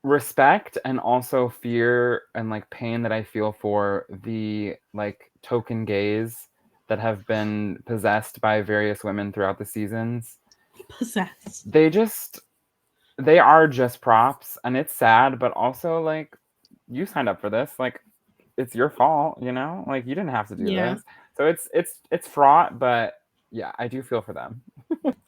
respect and also fear and like pain that I feel for the like token gays that have been possessed by various women throughout the seasons. Possessed. They just they are just props and it's sad, but also like you signed up for this. Like it's your fault, you know? Like you didn't have to do Yeah. this. So it's fraught, but yeah, I do feel for them.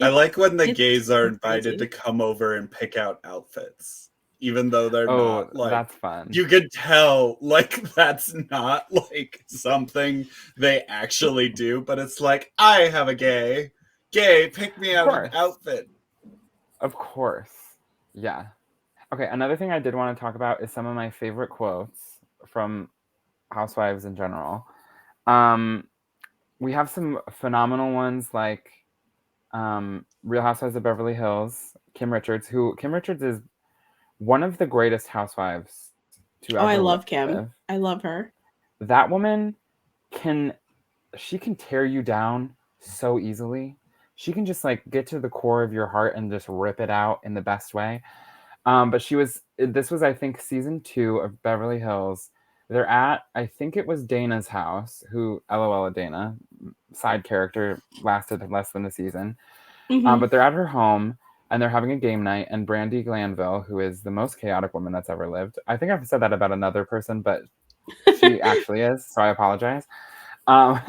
I It's like when the gays are it's invited to crazy. come over and pick out outfits, even though they're Oh, not like, that's fun. you could tell like that's not like something they actually do, but it's like, I have a gay, pick me Of out an course. outfit. Of course. Yeah. Okay, another thing I did want to talk about is some of my favorite quotes from Housewives in general. Um, we have some phenomenal ones like Real Housewives of Beverly Hills, Kim Richards is one of the greatest housewives to Oh, I ever love live. Kim. I love her. That woman can she can tear you down so easily. She can just like get to the core of your heart and just rip it out in the best way. But this was, I think, season 2 of Beverly Hills. They're at, I think it was Dana's house, who, LOL at Dana, side character, lasted less than a season. Hmm. But they're at her home and they're having a game night, and Brandy Glanville, who is the most chaotic woman that's ever lived. I think I've said that about another person, but she actually is, so I apologize. Um,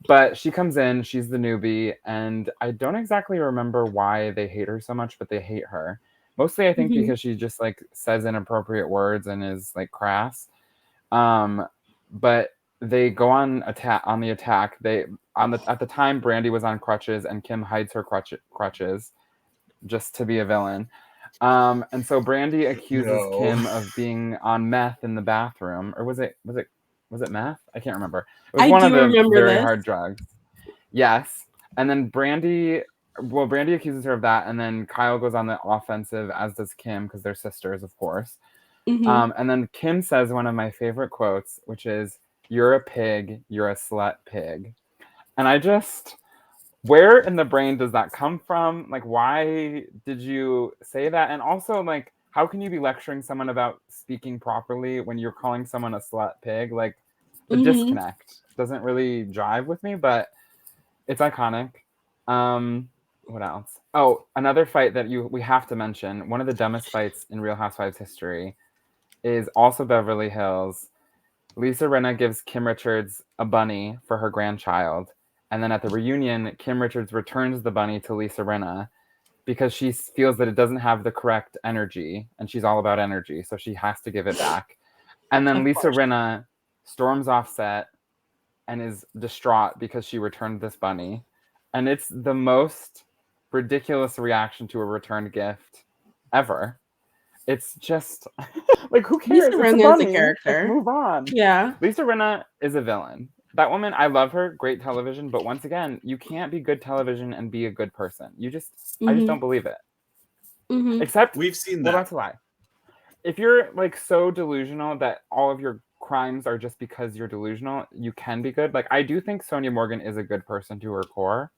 but she comes in, she's the newbie, and I don't exactly remember why they hate her so much, but they hate her. Mostly, I think Hmm. because she just like says inappropriate words and is like crass. But they go on the attack. They at the time Brandy was on crutches and Kim hides her crutches just to be a villain. And so Brandy accuses No. Kim of being on meth in the bathroom, or was it meth? I can't remember. It was I one of do the remember very this. hard drugs. Yes. And then Brandy accuses her of that, and then Kyle goes on the offensive, as does Kim, because they're sisters, of course. Hmm. And then Kim says one of my favorite quotes, which is, "You're a pig, you're a slut pig." And I just, where in the brain does that come from? Like, why did you say that? And also, like, how can you be lecturing someone about speaking properly when you're calling someone a slut pig? Like, the Hmm. disconnect doesn't really jive with me, but it's iconic. Um, What else? Oh, another fight that we have to mention. One of the dumbest fights in Real Housewives history is also Beverly Hills. Lisa Rinna gives Kim Richards a bunny for her grandchild. And then at the reunion, Kim Richards returns the bunny to Lisa Rinna because she feels that it doesn't have the correct energy. And she's all about energy. So she has to give it back. And then Of Lisa course. Rinna storms off set and is distraught because she returned this bunny. And it's the most ridiculous reaction to a returned gift ever. It's just like, who cares? Lisa It's a Rinna is a bunny. Like, character. move on. Yeah. Lisa Rinna is a villain. That woman, I love her. Great television, but once again, you can't be good television and be a good person. I just don't believe it. Mm-hmm. Except, We've seen well, that. that's a lie. If you're like so delusional that all of your crimes are just because you're delusional, you can be good. Like, I do think Sonia Morgan is a good person to her core.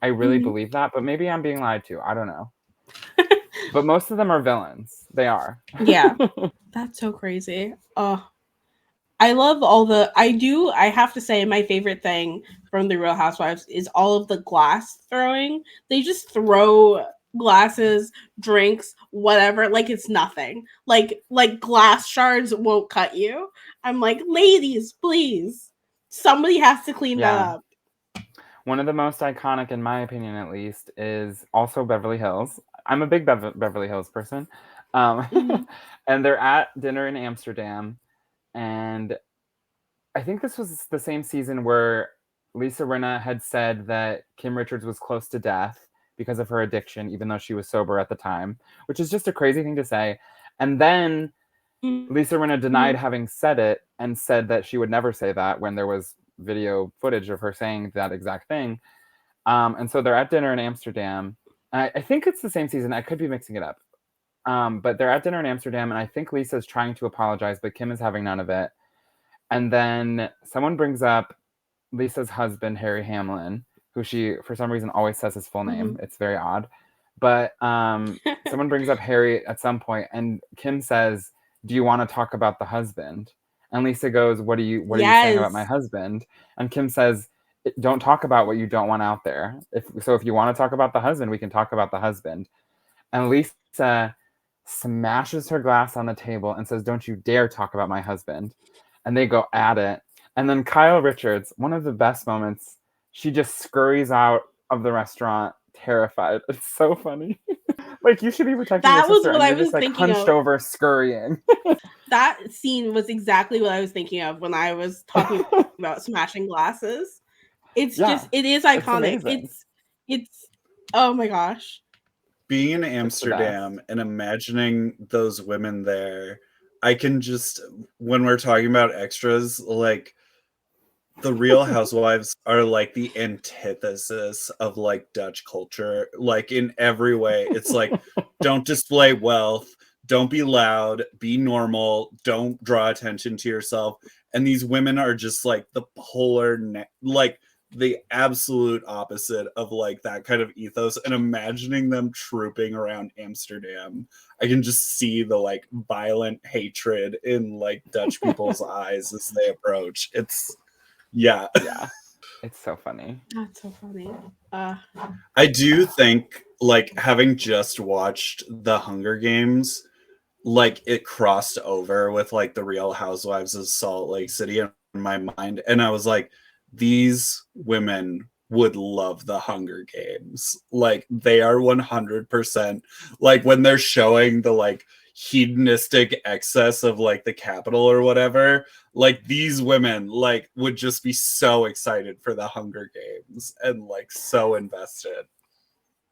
I really believe that, but maybe I'm being lied to. I don't know. But most of them are villains. They are. Yeah. That's so crazy. I love I have to say my favorite thing from the Real Housewives is all of the glass throwing. They just throw glasses, drinks, whatever, like it's nothing. Like glass shards won't cut you. I'm like, ladies, please. Somebody has to clean that Yeah. up. One of the most iconic, in my opinion at least, is also Beverly Hills. I'm a big Beverly Hills person. Mhm. And they're at dinner in Amsterdam. And I think this was the same season where Lisa Rinna had said that Kim Richards was close to death because of her addiction, even though she was sober at the time, which is just a crazy thing to say. And then Lisa Rinna denied having said it and said that she would never say that when there was video footage of her saying that exact thing. And so they're at dinner in Amsterdam. I think it's the same season. I could be mixing it up. But they're at dinner in Amsterdam, and I think Lisa's trying to apologize, but Kim is having none of it. And then someone brings up Lisa's husband, Harry Hamlin, who she, for some reason, always says his full name. It's very odd. But someone brings up Harry at some point, and Kim says, "Do you want to talk about the husband?" And Lisa goes, "What are you saying about my Yes. husband?" And Kim says, "Don't talk about what you don't want out there. If you want to talk about the husband, we can talk about the husband." And Lisa smashes her glass on the table and says, "Don't you dare talk about my husband." And they go at it. And then Kyle Richards, one of the best moments, she just scurries out of the restaurant terrified. It's so funny. Like, you should be protecting your That was sister what and I you're was just like thinking hunched of. over scurrying. That scene was exactly what I was thinking of when I was talking about smashing glasses. It's Yeah, just it is it's iconic. amazing. It's oh my gosh. Being in It's the best. Amsterdam and imagining those women there, I can just, when we're talking about extras, like the Real Housewives are like the antithesis of like Dutch culture, like in every way. It's like, don't display wealth, don't be loud, be normal, don't draw attention to yourself. And these women are just like the polar, like the absolute opposite of like that kind of ethos. And imagining them trooping around Amsterdam, I can just see the like violent hatred in like Dutch people's eyes as they approach. Yeah. Yeah, it's so funny. That's so funny. I do think, like, having just watched the Hunger Games, like, it crossed over with, like, the Real Housewives of Salt Lake City in my mind. And I was like, these women would love the Hunger Games. Like, they are 100%, like, when they're showing the, like, hedonistic excess of, like, the Capitol or whatever, like these women like would just be so excited for the Hunger Games and like so invested.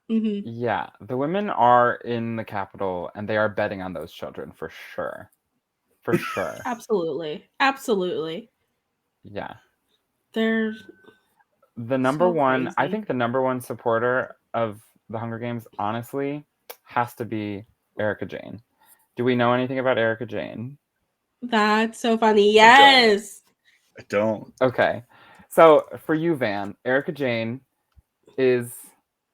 Yeah, the women are in the Capitol and they are betting on those children for sure. For sure. Absolutely. Absolutely. Yeah. They're The number so one, I crazy. think the number one supporter of the Hunger Games, honestly, has to be Erica Jane. Do we know anything about Erica Jane? That's so funny. I don't. Yes. I don't. Okay. So for you, Van, Erica Jane is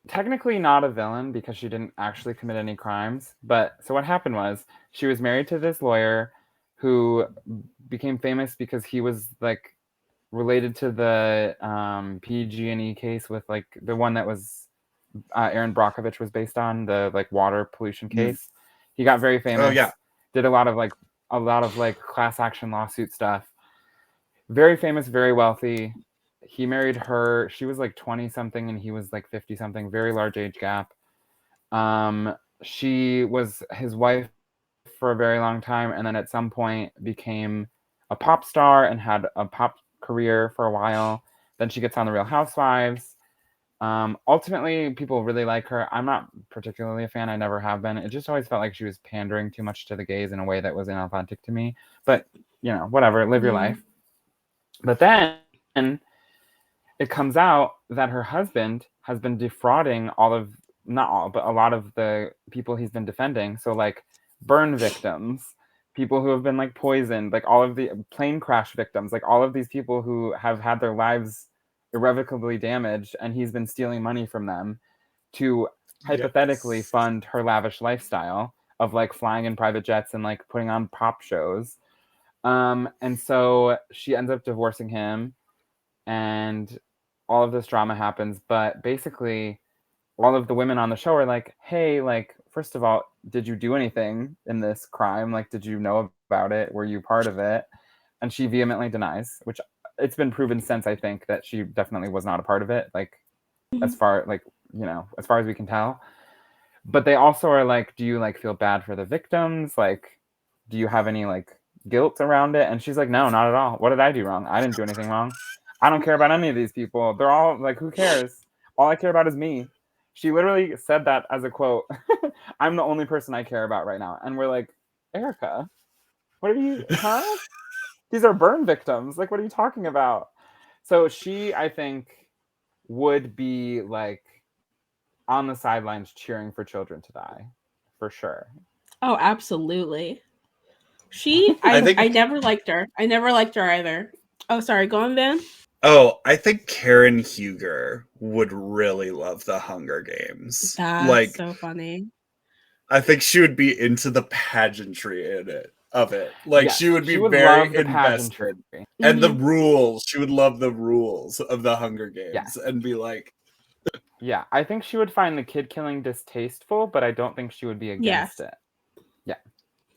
technically not a villain because she didn't actually commit any crimes. But so what happened was she was married to this lawyer who became famous because he was like related to the PG&E case with like the one that was Aaron Brockovich was based on, the like water pollution case. He got very famous. Oh yeah. Did a lot of like class action lawsuit stuff. Very famous, very wealthy. He married her. She was like 20 something and he was like 50 something. Very large age gap. She was his wife for a very long time, and then at some point became a pop star and had a pop career for a while. Then she gets on the Real Housewives. Ultimately, people really like her. I'm not particularly a fan. I never have been. It just always felt like she was pandering too much to the gays in a way that was inauthentic to me. But, you know, whatever. Live your life. But then it comes out that her husband has been defrauding not all, but a lot of the people he's been defending. So, like, burn victims, people who have been, like, poisoned, like, all of the plane crash victims, like, all of these people who have had their lives irrevocably damaged, and he's been stealing money from them to hypothetically fund her lavish lifestyle of, like, flying in private jets and, like, putting on pop shows. And so she ends up divorcing him, and all of this drama happens. But basically, all of the women on the show are like, hey, like, first of all, did you do anything in this crime? Like, did you know about it? Were you part of it? And she vehemently denies, which it's been proven since, I think, that she definitely was not a part of it. Like, as far as we can tell. But they also are like, do you, like, feel bad for the victims? Like, do you have any, like, guilt around it? And she's like, no, not at all. What did I do wrong? I didn't do anything wrong. I don't care about any of these people. They're all like, who cares? All I care about is me. She literally said that as a quote. I'm the only person I care about right now. And we're like, Erica, what are you, huh? These are burn victims. Like, what are you talking about? So she, I think, would be like on the sidelines cheering for children to die, for sure. Oh, absolutely. I never liked her. I never liked her either. Oh, sorry. Go on, Van. Oh, I think Karen Huger would really love the Hunger Games. That's so funny. I think she would be into the pageantry of it. Like, Yes, she would be love very the pageantry. invested. And the rules, she would love the rules of the Hunger Games and be like... Yeah, I think she would find the kid killing distasteful, but I don't think she would be against it. Yeah.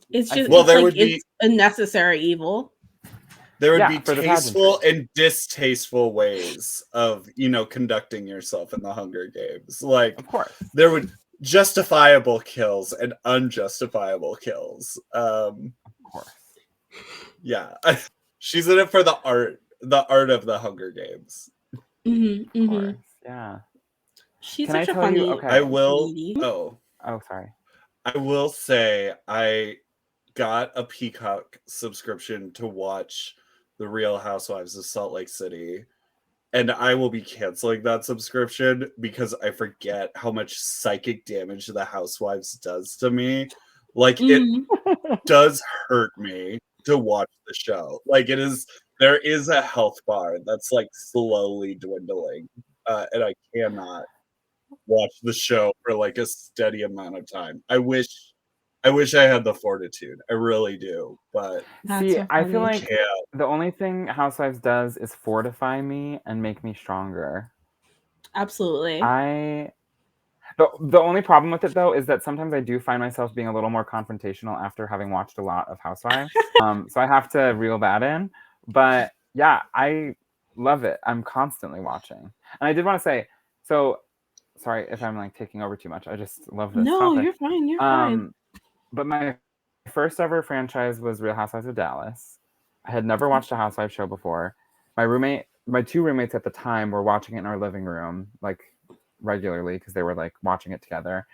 It's just, it's a necessary evil. There would be tasteful and distasteful ways of, conducting yourself in the Hunger Games. Like, of course, there would justifiable kills and unjustifiable kills. Of course. Yeah. She's in it for the art of the Hunger Games. Of course. Yeah. She's such a funny... Okay. I will... Oh, sorry. I will say I got a Peacock subscription to watch The Real Housewives of Salt Lake City, and I will be canceling that subscription because I forget how much psychic damage the Housewives does to me. Like, it does hurt me to watch the show. Like, there is a health bar that's, like, slowly dwindling, and I cannot watch the show for, like, a steady amount of time. I wish I had the fortitude. I really do. But see, I feel like the only thing Housewives does is fortify me and make me stronger. Absolutely. The only problem with it, though, is that sometimes I do find myself being a little more confrontational after having watched a lot of Housewives. So I have to reel that in. But yeah, I love it. I'm constantly watching. And I did want to say, so sorry if I'm like taking over too much. I just love this topic. You're fine. You're fine. But my first ever franchise was Real Housewives of Dallas. I had never watched a Housewives show before. My two roommates at the time were watching it in our living room, like regularly, because they were like watching it together.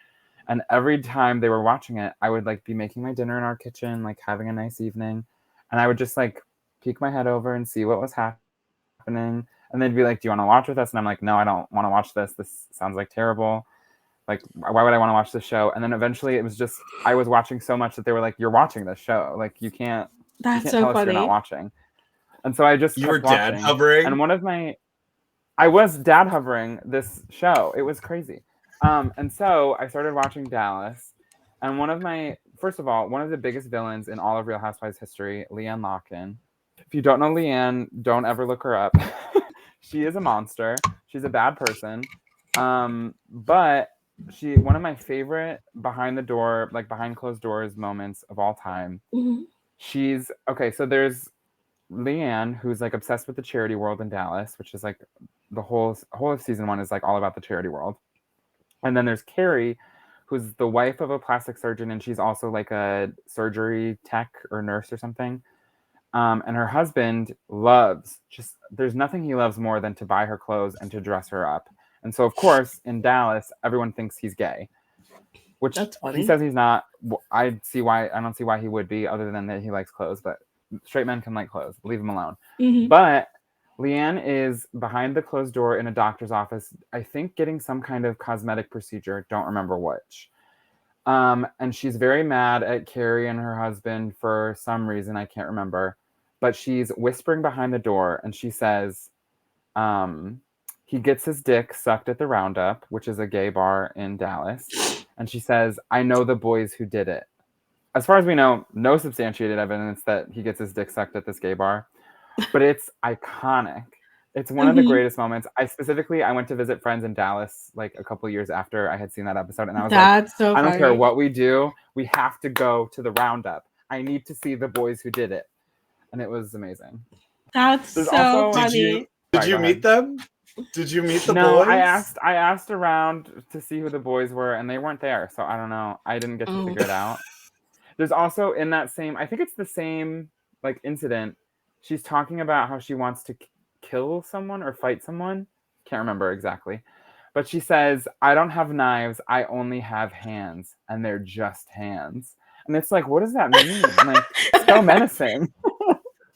And every time they were watching it, I would like be making my dinner in our kitchen, like having a nice evening. And I would just like peek my head over and see what was happening. And they'd be like, do you want to watch with us? And I'm like, no, I don't want to watch this. This sounds like terrible. Like, why would I want to watch this show? And then eventually it was just, I was watching so much that they were like, you're watching this show. Like, you can't so tell funny. us you're not watching. And so I just you kept were dad watching. hovering? And I was dad hovering this show. It was crazy. And so I started watching Dallas. And first of all, one of the biggest villains in all of Real Housewives history, Leanne Locken. If you don't know Leanne, don't ever look her up. She is a monster. She's a bad person. But one of my favorite behind closed doors moments of all time. Mhm. She's okay. So there's Leanne, who's like obsessed with the charity world in Dallas, which is like the whole of season 1 is like all about the charity world. And then there's Carrie, who's the wife of a plastic surgeon, and she's also like a surgery tech or nurse or something. And her husband there's nothing he loves more than to buy her clothes and to dress her up. And so, of course, in Dallas, everyone thinks he's gay, which That's funny. he says he's not. I don't see why he would be, other than that he likes clothes. But straight men can like clothes. Leave him alone. Mhm. But Leanne is behind the closed door in a doctor's office, I think getting some kind of cosmetic procedure. Don't remember which. And she's very mad at Carrie and her husband for some reason. I can't remember. But she's whispering behind the door, and she says, he gets his dick sucked at the Roundup, which is a gay bar in Dallas. And she says, I know the boys who did it. As far as we know, no substantiated evidence that he gets his dick sucked at this gay bar. But it's iconic. It's one of the greatest moments. I went to visit friends in Dallas like a couple years after I had seen that episode, and I was That's so I don't care funny. what we do, we have to go to the Roundup. I need to see the boys who did it. And it was amazing. That's There's so also- funny. Did you meet them? Did you meet the No, boys? I asked around to see who the boys were, and they weren't there, so I don't know. I didn't get to figure it out. There's also in that same, I think it's the same like incident, she's talking about how she wants to kill someone or fight someone. Can't remember exactly. But she says, I don't have knives, I only have hands, and they're just hands. And it's like, what does that mean? Like, so menacing.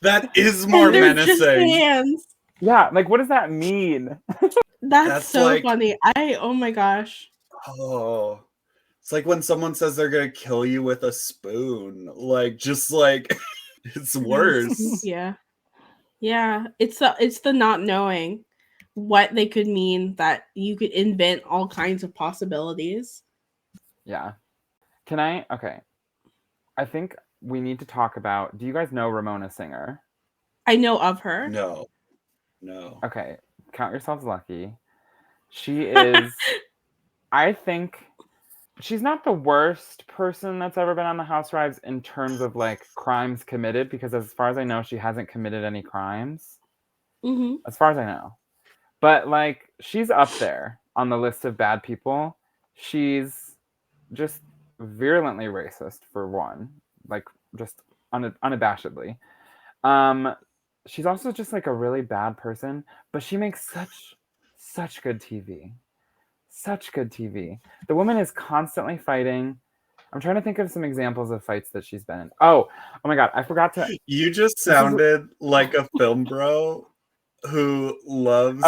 That is more And they're menacing. just hands. Yeah, like what does that mean? That's so like- funny. Oh my gosh. Oh, it's like when someone says they're gonna kill you with a spoon. Like, just like it's worse. Yeah. Yeah. It's the not knowing what they could mean, that you could invent all kinds of possibilities. Yeah. Okay. I think we need to talk about, do you guys know Ramona Singer? I know of her. No. Okay, count yourselves lucky. She is, I think, she's not the worst person that's ever been on the Housewives in terms of like crimes committed, because as far as I know, she hasn't committed any crimes. Mm-hmm. As far as I know. But like, she's up there on the list of bad people. She's just virulently racist, for one, like just unabashedly. She's also just like a really bad person, but she makes such good TV. Such good TV. The woman is constantly fighting. I'm trying to think of some examples of fights that she's been in. Oh my god, I forgot to. You just sounded like a film bro who loves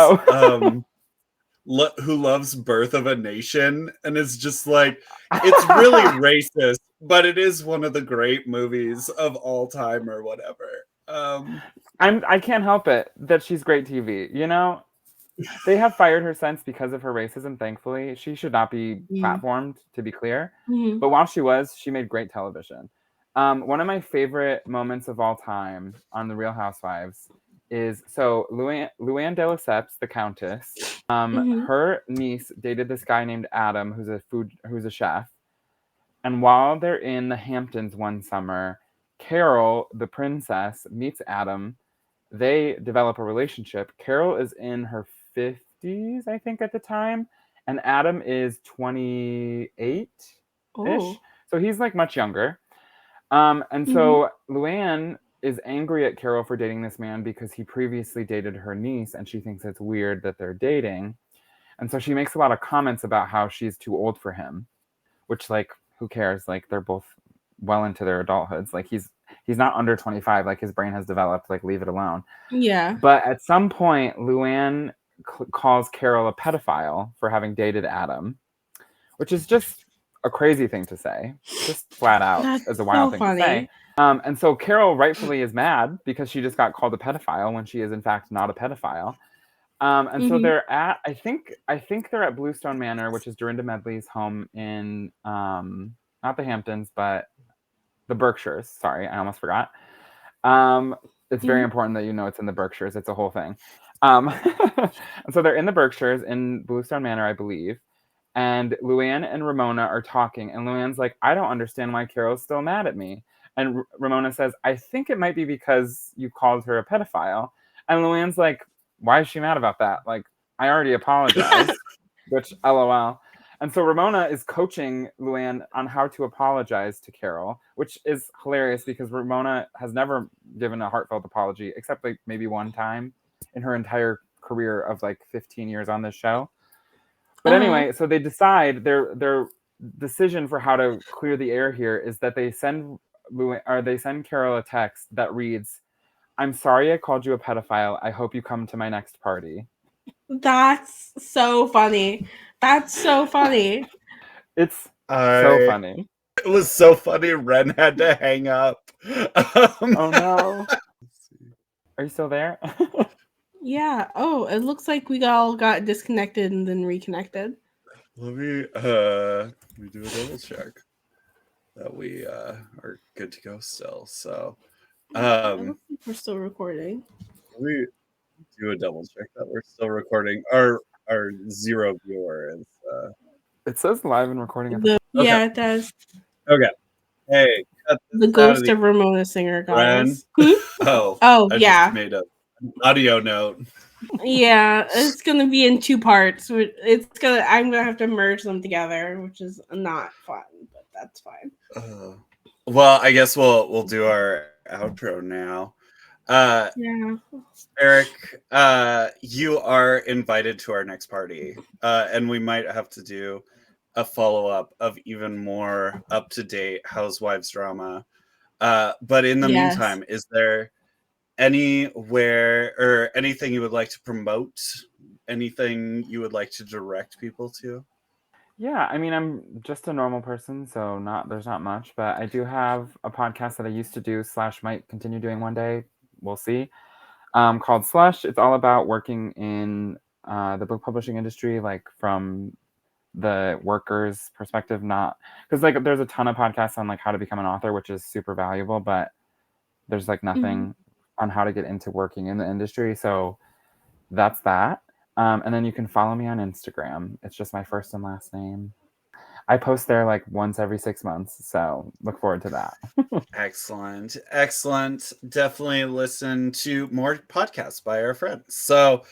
who loves Birth of a Nation, and is just like, it's really racist, but it is one of the great movies of all time or whatever. I can't help it that she's great TV. You know, they have fired her since because of her racism. Thankfully, she should not be platformed, to be clear. Mm-hmm. But while she was, she made great television. One of my favorite moments of all time on The Real Housewives is, so Luann de Lesseps, the Countess, her niece dated this guy named Adam, who's a chef. And while they're in the Hamptons one summer, Carol, the princess, meets Adam. They develop a relationship. Carol is in her 50s, I think, at the time, and Adam is 28-ish. Oh. So he's like much younger. And so Luann is angry at Carol for dating this man because he previously dated her niece, and she thinks it's weird that they're dating. And so she makes a lot of comments about how she's too old for him, which, like, who cares? Like, they're both well into their adulthoods. Like, he's not under 25. Like, his brain has developed. Like, leave it alone. Yeah. But at some point, Luann calls Carol a pedophile for having dated Adam, which is just a crazy thing to say. Just flat out. That's as a wild so thing to say. And so Carol rightfully is mad because she just got called a pedophile when she is in fact not a pedophile. And so they're at, I think they're at Bluestone Manor, which is Dorinda Medley's home in not the Hamptons, but the Berkshires. Sorry, I almost forgot. It's very important that you know it's in the Berkshires. It's a whole thing. And so they're in the Berkshires in Bluestone Manor, I believe. And Luann and Ramona are talking, and Luann's like, I don't understand why Carol's still mad at me. And Ramona says, I think it might be because you called her a pedophile. And Luann's like, why is she mad about that? Like, I already apologized, which LOL. And so Ramona is coaching Luann on how to apologize to Carol, which is hilarious because Ramona has never given a heartfelt apology, except like maybe one time in her entire career of like 15 years on this show. But anyway, so they decide their decision for how to clear the air here is that they send Carol a text that reads, "I'm sorry I called you a pedophile. I hope you come to my next party." That's so funny. That's so funny. It's so funny. It was so funny. Wren had to hang up. Oh no. Are you still there? Yeah. Oh, it looks like we all got disconnected and then reconnected. Let me do a double check that we are good to go still. So It looks like we're still recording. let me do a double check that we're still recording. Our 0 viewer is It says live and recording. Yeah, it does. okay. Hey, cut this The out ghost of Ramona Singer got Wren. us. Oh, I yeah. just made an audio note. Yeah, it's gonna be in 2 parts. I'm gonna have to merge them together, which is not fun, but that's fine. Well, I guess we'll do our outro now. Yeah. Arik, you are invited to our next party, and we might have to do a follow-up of even more up-to-date Housewives drama. But in the meantime, is there anywhere or anything you would like to promote? Anything you would like to direct people to? Yeah, I mean, I'm just a normal person, so there's not much, but I do have a podcast that I used to do / might continue doing one day. We'll see. Called Slush. It's all about working in the book publishing industry, like from the workers' perspective, not because like there's a ton of podcasts on like how to become an author, which is super valuable, but there's like nothing on how to get into working in the industry. So that's that. And then you can follow me on Instagram. It's just my first and last name. I post there like once every 6 months. So look forward to that. Excellent. Excellent. Definitely listen to more podcasts by our friends. So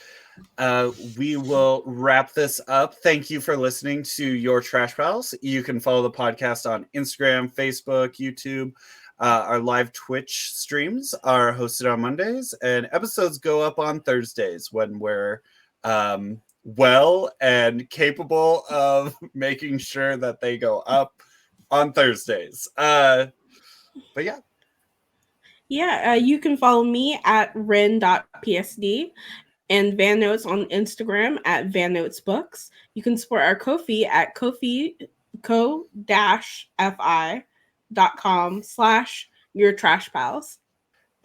we will wrap this up. Thank you for listening to Your Trash Pals. You can follow the podcast on Instagram, Facebook, YouTube. Our live Twitch streams are hosted on Mondays, and episodes go up on Thursdays when we're well and capable of making sure that they go up on Thursdays. But yeah. Yeah, you can follow me at ren.psd and Van Notes on Instagram at Van Notes Books. You can support our Ko-fi at ko-fi.com/your trash pals.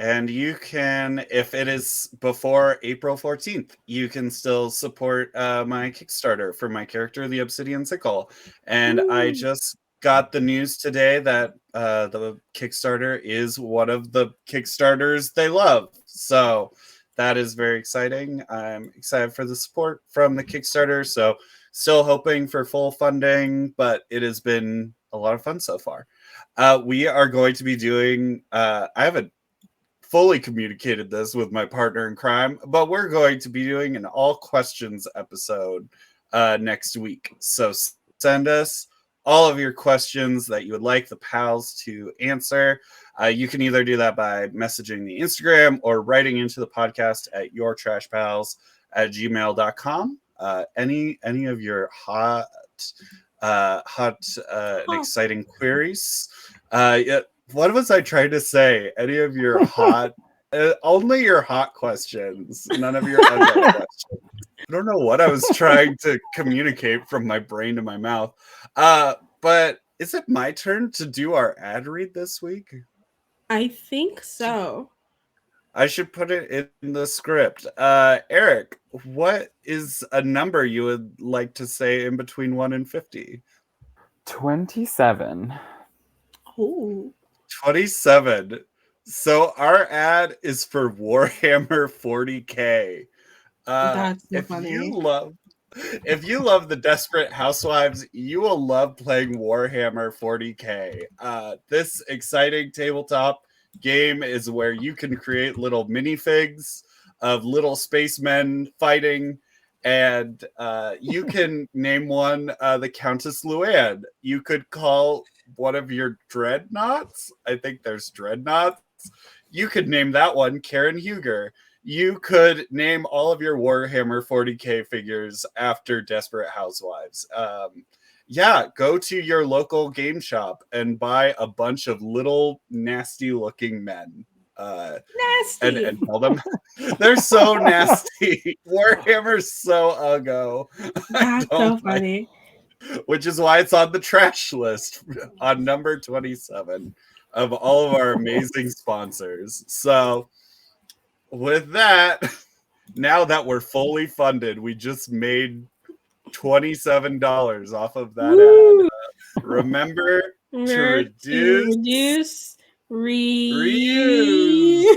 And you can, if it is before April 14th, you can still support my Kickstarter for my character, the Obsidian Sickle. And I just got the news today that the Kickstarter is one of the Kickstarters they love. So that is very exciting. I'm excited for the support from the Kickstarter. So still hoping for full funding, but it has been a lot of fun so far. We are going to be doing, I haven't fully communicated this with my partner in crime, but we're going to be doing an all questions episode next week. So send us all of your questions that you would like the pals to answer. You can either do that by messaging the Instagram or writing into the podcast at yourtrashpals@gmail.com. Any of your hot and exciting queries. What was I trying to say? Any of your hot, only your hot questions, none of your other questions. I don't know what I was trying to communicate from my brain to my mouth. But is it my turn to do our ad read this week? I think so. I should put it in the script. Arik, what is a number you would like to say in between 1 and 50? 27. Oh. 27. So our ad is for Warhammer 40K. That's so If funny. you love the Desperate Housewives, you will love playing Warhammer 40K. This exciting tabletop game is where you can create little minifigs of little spacemen fighting, and you can name one the Countess Luann. You could call one of your dreadnoughts. I think there's dreadnoughts. You could name that one Karen Huger. You could name all of your Warhammer 40K figures after Desperate Housewives. Yeah, go to your local game shop and buy a bunch of little nasty looking men. Nasty. And tell them they're so nasty. Warhammer's so uggo. That's so funny. Which is why it's on the trash list on number 27 of all of our amazing sponsors. So with that, now that we're fully funded, we just made $27 off of that Woo! ad. Remember to reduce, reuse,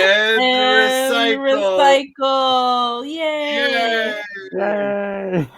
and recycle. Yay! Yay!